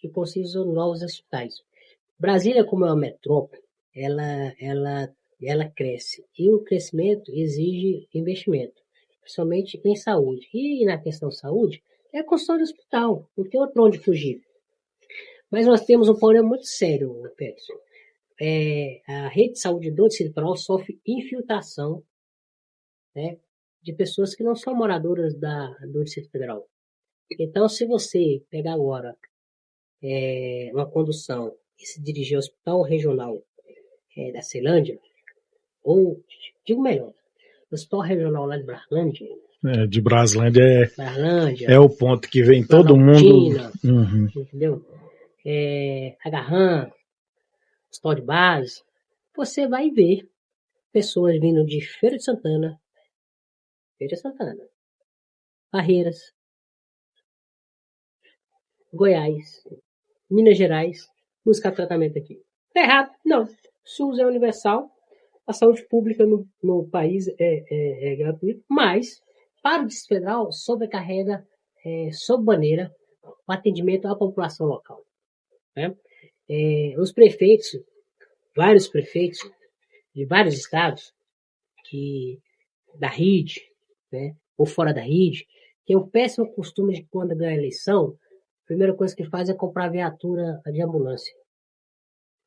e construir novos hospitais. Brasília, como é uma metrópole, ela cresce. E o crescimento exige investimento, principalmente em saúde. E na questão de saúde, é a construção de hospital. Não tem outro onde fugir. Mas nós temos um problema muito sério, Pedro. A rede de saúde do Distrito Federal sofre infiltração, né, de pessoas que não são moradoras do Distrito Federal. Então, se você pegar agora uma condução e se dirigir ao Hospital Regional da Ceilândia, ou, digo melhor, Hospital Regional lá de Braslândia. De Braslândia Braslândia. É o ponto que vem todo mundo. Uhum. Entendeu? Agarram, Hospital de Base. Você vai ver pessoas vindo de Feira de Santana, Barreiras, Goiás, Minas Gerais, buscar tratamento aqui. Tá errado? Não. SUS é universal, a saúde pública no país é gratuita, mas para o Distrito Federal sobrecarrega sob maneira o atendimento à população local. Né? Os prefeitos, vários prefeitos de vários estados, da RID, né, ou fora da RID, tem o péssimo costume de quando ganha a eleição, a primeira coisa que faz é comprar viatura de ambulância.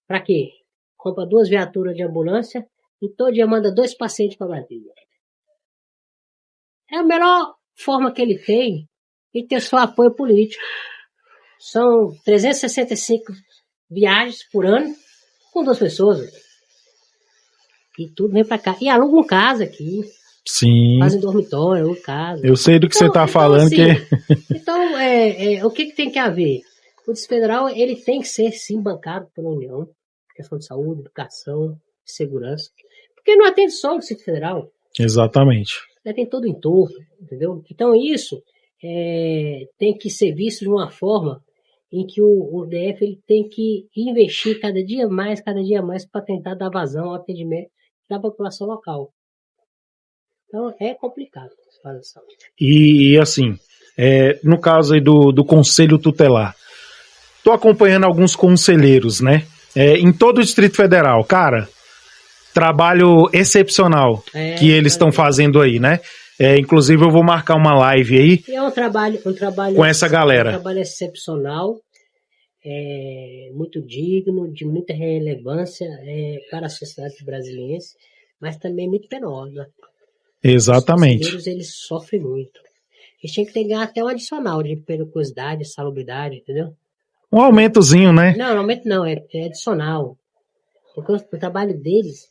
Para quê? Compra 2 viaturas de ambulância e todo dia manda 2 pacientes para Brasília. É a melhor forma que ele tem de ter seu apoio político. São 365 viagens por ano com 2 pessoas. E tudo vem para cá. E alugam casa aqui. Sim. Fazem dormitório, alugam casa. Eu sei do que você está falando. Assim, então, o que tem que haver? O Distrito Federal ele tem que ser, sim, bancado pela União. Questão de saúde, educação, segurança. Porque não atende só o Distrito Federal. Exatamente. Tem todo o entorno, entendeu? Então isso tem que ser visto de uma forma em que o DF ele tem que investir cada dia mais para tentar dar vazão ao atendimento da população local. Então é complicado essa situação. E assim, no caso aí do Conselho Tutelar, estou acompanhando alguns conselheiros, né? Em todo o Distrito Federal, cara, trabalho excepcional que eles estão fazendo aí, né? Inclusive eu vou marcar uma live aí. E é um trabalho com essa galera. Um trabalho excepcional, muito digno, de muita relevância para a sociedade brasileira, mas também muito penosa. Exatamente. Os brasileiros, eles sofrem muito. Eles tinham que pegar até um adicional de periculosidade, salubridade, entendeu? Um aumentozinho, né? Não, aumento não, é adicional. Porque o trabalho deles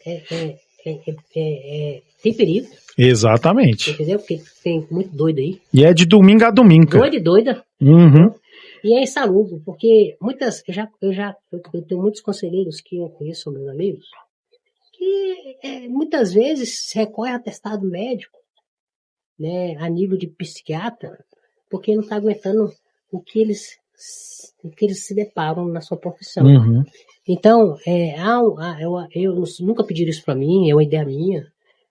tem perigo. Exatamente. Entendeu? Porque tem muito doido aí. E é de domingo a domingo. Doido e doida. Uhum. E é insalubre, porque eu tenho muitos conselheiros que eu conheço, meus amigos, que muitas vezes recorre a atestado médico, né, a nível de psiquiatra, porque não está aguentando o que eles se deparam na sua profissão. Uhum. Então, eu nunca pediram isso para mim, é uma ideia minha.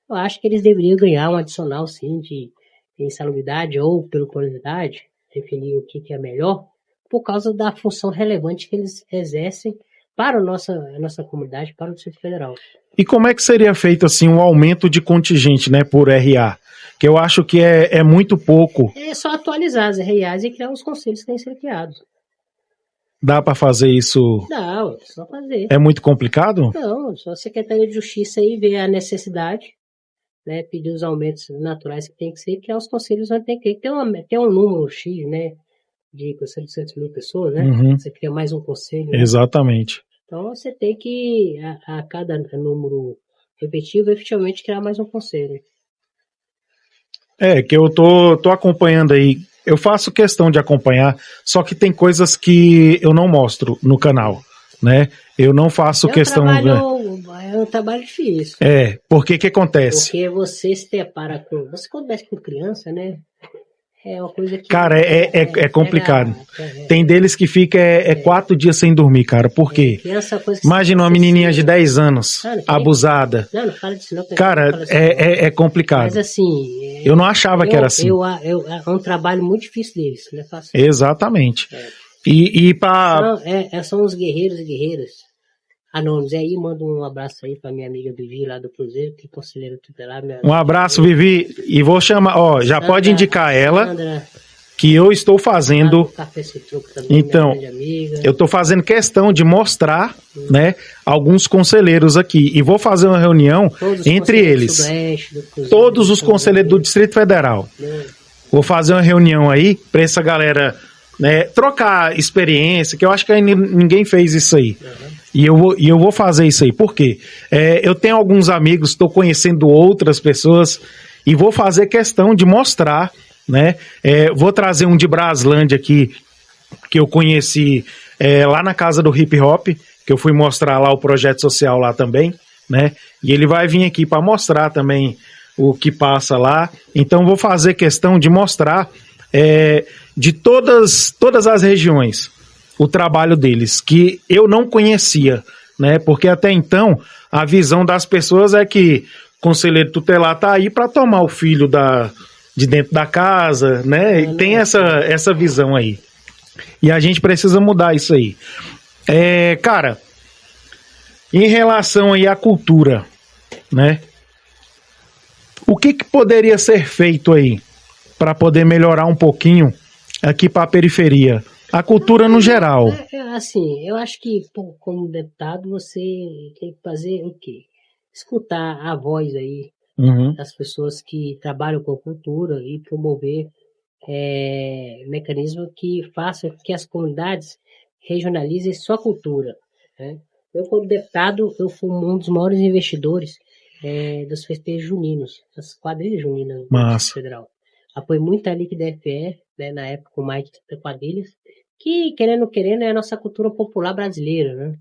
Eu acho que eles deveriam ganhar um adicional, sim, de insalubridade ou pela qualidade, definir o que é melhor, por causa da função relevante que eles exercem para a nossa comunidade, para o Distrito Federal. E como é que seria feito assim um aumento de contingente, né, por RA? Que eu acho que é muito pouco. É só atualizar as RAs e criar os conselhos que têm que ser criados. Dá para fazer isso? Não, é só fazer. É muito complicado? Não, só a Secretaria de Justiça aí ver a necessidade, né, pedir os aumentos naturais que tem que ser, criar os conselhos onde tem que ter um número X, né, de 400 mil pessoas, né? Uhum. Você cria mais um conselho. Né? Exatamente. Então você tem que, a cada número repetitivo, efetivamente criar mais um conselho. Que eu tô acompanhando aí. Eu faço questão de acompanhar, só que tem coisas que eu não mostro no canal, né? Eu não faço questão... É um trabalho difícil. Porque que acontece? Porque você se depara com... Você quando mexe com criança, né? É uma coisa que... Cara, é complicado. Tem deles que fica 4 dias sem dormir, cara. Por quê? Imagina uma menininha de 10 anos, abusada. Não fala disso não. Cara, é complicado. Mas assim... Eu não achava que era assim. É um trabalho muito difícil deles. Não é fácil. Exatamente. São os guerreiros e guerreiras anônimos. E aí, mando um abraço aí pra minha amiga Vivi, lá do Cruzeiro, que é conselheira tutelar. Um abraço, Vivi. E vou chamar, já pode indicar ela, que eu estou fazendo. Café Citruco também, então, eu estou fazendo questão de mostrar, né, alguns conselheiros aqui. E vou fazer uma reunião entre eles. Todos os conselheiros do Distrito Federal. Vou fazer uma reunião aí para essa galera, né, trocar experiência, que eu acho que ainda ninguém fez isso aí. E eu vou fazer isso aí. Por quê? Eu tenho alguns amigos, estou conhecendo outras pessoas e vou fazer questão de mostrar, né? Vou trazer um de Braslândia aqui, que eu conheci lá na casa do Hip Hop, que eu fui mostrar lá o projeto social lá também, né? E ele vai vir aqui para mostrar também o que passa lá. Então vou fazer questão de mostrar de todas as regiões o trabalho deles, que eu não conhecia, né? Porque até então a visão das pessoas é que o conselheiro tutelar tá aí para tomar o filho de dentro da casa, né? E tem essa visão aí. E a gente precisa mudar isso aí. Cara, em relação aí à cultura, né? O que poderia ser feito aí para poder melhorar um pouquinho aqui para a periferia? A cultura no geral. Assim, eu acho que como deputado você tem que fazer o quê? Escutar a voz aí das pessoas que trabalham com cultura e promover mecanismos que façam que as comunidades regionalizem sua cultura, né? Eu, como deputado, eu fui um dos maiores investidores dos festejos juninos, das quadrilhas juninas do Distrito Federal. Apoio muito a Liga da FE, né, na época com mais de 30 quadrilhas, que, querendo ou querendo, é a nossa cultura popular brasileira, né?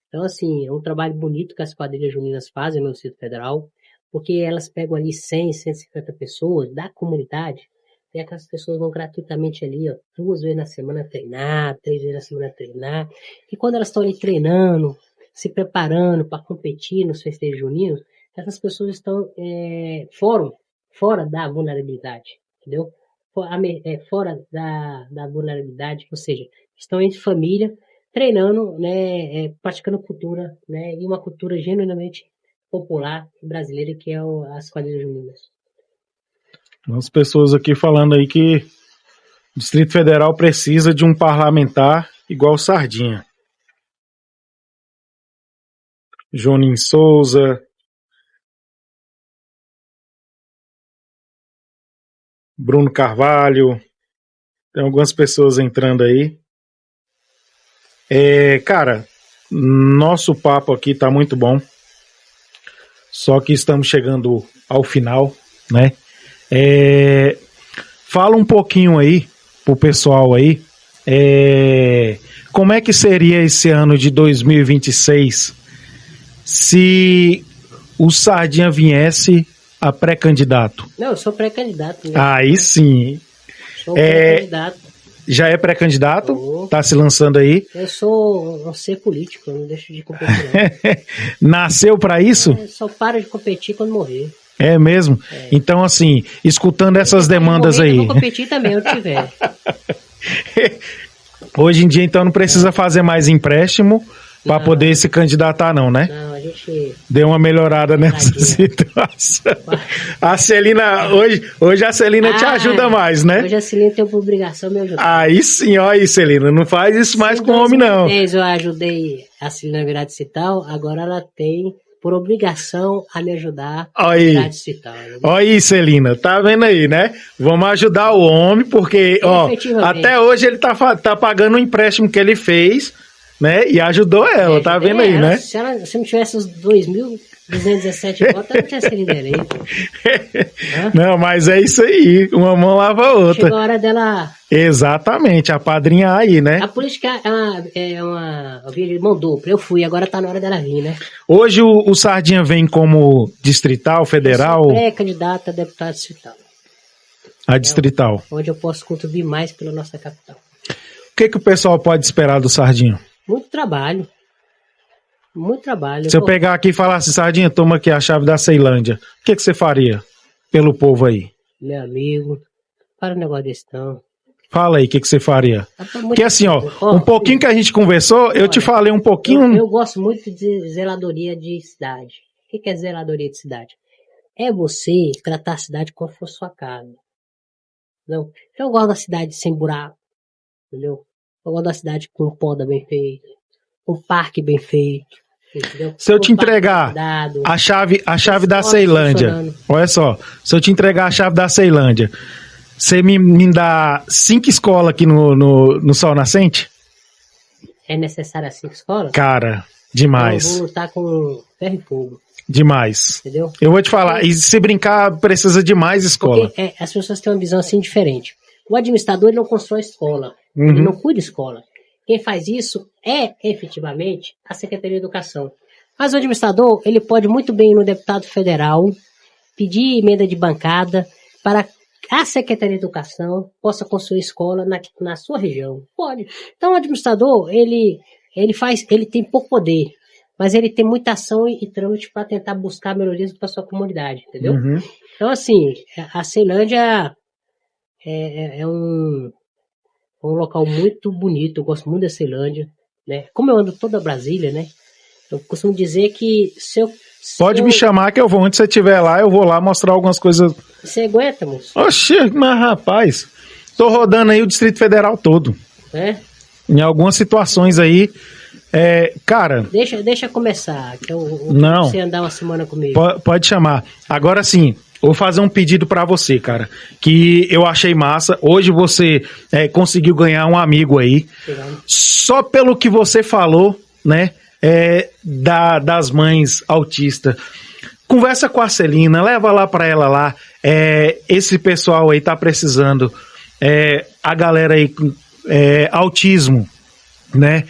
Então, assim, é um trabalho bonito que as quadrilhas juninas fazem no Distrito Federal, porque elas pegam ali 100, 150 pessoas da comunidade, e aquelas pessoas vão gratuitamente ali, ó, 2 vezes na semana treinar, 3 vezes na semana treinar, e quando elas estão ali treinando, se preparando para competir nos festejos juninos, essas pessoas estão fora da vulnerabilidade, entendeu? Fora da vulnerabilidade, ou seja, estão entre família, treinando, né, praticando cultura, né, e uma cultura genuinamente popular brasileira, que é as quadrilhas juninas. As pessoas aqui falando aí que o Distrito Federal precisa de um parlamentar igual Sardinha. Jonin Souza, Bruno Carvalho, tem algumas pessoas entrando aí. Cara, nosso papo aqui tá muito bom, só que estamos chegando ao final, né? Fala um pouquinho aí pro pessoal aí, como é que seria esse ano de 2026 se o Sardinha viesse a pré-candidato? Não, eu sou pré-candidato. Né? Aí sim. Sou pré-candidato. Já é pré-candidato? Tá se lançando aí? Eu sou um ser político, eu não deixo de competir. Nasceu para isso? Só paro de competir quando morrer. É mesmo? Então, assim, escutando essas demandas aí. Eu vou competir também, onde tiver. Hoje em dia, então, não precisa fazer mais empréstimo para poder se candidatar, não, né? Não, a gente... Deu uma melhorada nessa situação. A Celina, hoje a Celina te ajuda mais, né? Hoje a Celina tem por obrigação me ajudar. Aí sim, ó aí, Celina, não faz isso mais com homem, não. Eu ajudei a Celina a virar distrital, agora ela tem por obrigação a me ajudar a virar distrital. Né? Olha aí, Celina, tá vendo aí, né? Vamos ajudar o homem, porque, ó, até hoje ele tá pagando o empréstimo que ele fez, né? E ajudou ela, tá vendo aí, né? Se não tivesse os 2.217 votos, ela não tinha sido eleita. Não, mas é isso aí, uma mão lava a outra. Chegou a hora dela... Exatamente, a padrinha aí, né? A política é uma via de mão dupla. Eu fui, agora tá na hora dela vir, né? Hoje o Sardinha vem como distrital, federal? Eu sou pré-candidato a deputado distrital. A distrital. Onde eu posso contribuir mais pela nossa capital. O que o pessoal pode esperar do Sardinha? Muito trabalho. Muito trabalho. Se eu pegar aqui e falar assim, Sardinha, toma aqui a chave da Ceilândia, o que você faria pelo povo aí? Meu amigo, para o negócio desse não. Fala aí, o que você faria? Porque assim, ó, um pouquinho que a gente conversou, eu te falei um pouquinho... Eu gosto muito de zeladoria de cidade. O que é zeladoria de cidade? É você tratar a cidade como se fosse sua casa. Entendeu? Eu gosto da cidade sem buraco, entendeu? Eu gosto da cidade com poda bem feita, com parque bem feito, entendeu? Se eu te entregar a chave da Ceilândia, olha só, se eu te entregar a chave da Ceilândia, você me dá 5 escolas aqui no Sol Nascente? É necessário as 5 escolas? Cara, Demais. Então, eu vou lutar com ferro e fogo. Demais. Entendeu? Eu vou te falar, e se brincar, precisa de mais escola. Porque as pessoas têm uma visão assim diferente. O administrador ele não constrói escola, ele não cuida de escola. Quem faz isso é, efetivamente, a Secretaria de Educação. Mas o administrador, ele pode muito bem ir no deputado federal, pedir emenda de bancada para a Secretaria de Educação possa construir escola na sua região. Pode. Então o administrador, ele tem pouco poder, mas ele tem muita ação e trâmite para tentar buscar melhorias para sua comunidade, entendeu? Então, assim, a Ceilândia é um local muito bonito, eu gosto muito da Ceilândia, né? Como eu ando toda Brasília, né? Eu costumo dizer que Pode me chamar que eu vou, onde você estiver lá, eu vou lá mostrar algumas coisas. Você aguenta, moço? Oxê, mas rapaz, tô rodando aí o Distrito Federal todo. É? Em algumas situações aí, cara... Deixa começar, que não, você andar uma semana comigo. Pode chamar. Agora sim, eu vou fazer um pedido pra você, cara, que eu achei massa. Hoje você conseguiu ganhar um amigo aí. Chegando. Só pelo que você falou, né, das mães autistas. Conversa com a Celina, leva lá pra ela lá. Esse pessoal aí tá precisando. A galera aí com autismo, né?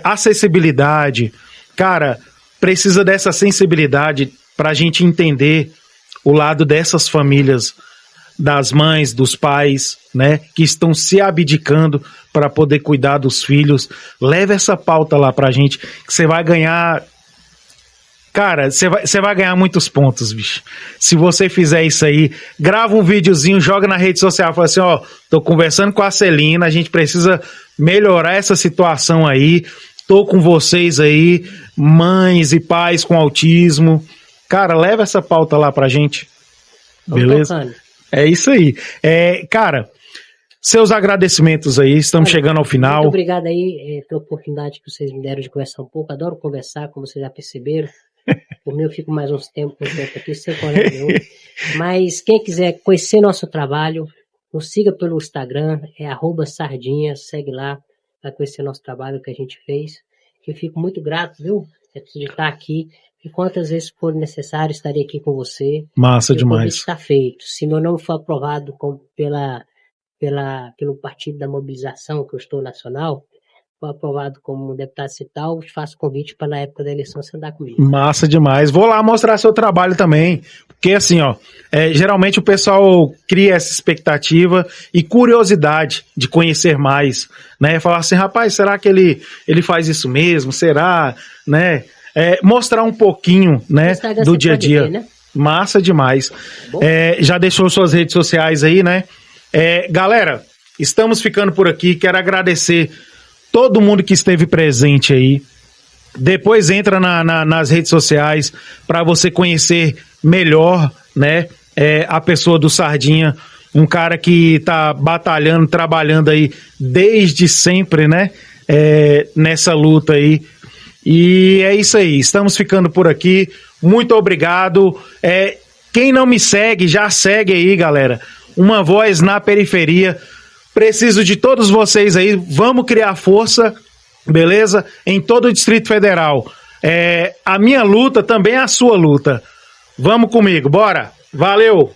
Acessibilidade. Cara, precisa dessa sensibilidade pra gente entender o lado dessas famílias, das mães, dos pais, né, que estão se abdicando para poder cuidar dos filhos. Leva essa pauta lá pra gente, que você vai ganhar. Cara, você vai ganhar muitos pontos, bicho. Se você fizer isso aí, grava um videozinho, joga na rede social, fala assim, ó, tô conversando com a Celina, a gente precisa melhorar essa situação aí, tô com vocês aí, mães e pais com autismo. Cara, leva essa pauta lá pra gente. Beleza? É isso aí. Cara, seus agradecimentos aí, estamos chegando ao final. Muito obrigado aí pela oportunidade que vocês me deram de conversar um pouco. Adoro conversar, como vocês já perceberam. Por mim eu fico mais um tempo aqui, sem problema nenhum. Mas quem quiser conhecer nosso trabalho, nos siga pelo Instagram, @sardinha, segue lá, vai conhecer nosso trabalho que a gente fez. Eu fico muito grato, viu, de estar aqui. E quantas vezes for necessário, estarei aqui com você. Massa demais. Está feito. Se meu nome for aprovado pelo Partido da Mobilização, que eu estou nacional, for aprovado como deputado estadual, faço convite para na época da eleição você andar comigo. Massa demais. Vou lá mostrar seu trabalho também. Porque assim, ó, geralmente o pessoal cria essa expectativa e curiosidade de conhecer mais, né? Falar assim, rapaz, será que ele faz isso mesmo? Será, né? Mostrar um pouquinho, né, do dia a dia. Ver, né? Massa demais. Já deixou suas redes sociais aí, né? Galera, estamos ficando por aqui. Quero agradecer todo mundo que esteve presente aí. Depois entra nas redes sociais para você conhecer melhor, né, a pessoa do Sardinha, um cara que tá batalhando, trabalhando aí desde sempre, né, nessa luta aí. E é isso aí, estamos ficando por aqui. Muito obrigado. Quem não me segue, já segue aí, galera. Uma Voz na Periferia. Preciso de todos vocês aí. Vamos criar força, beleza? Em todo o Distrito Federal. A minha luta também é a sua luta. Vamos comigo, bora! Valeu!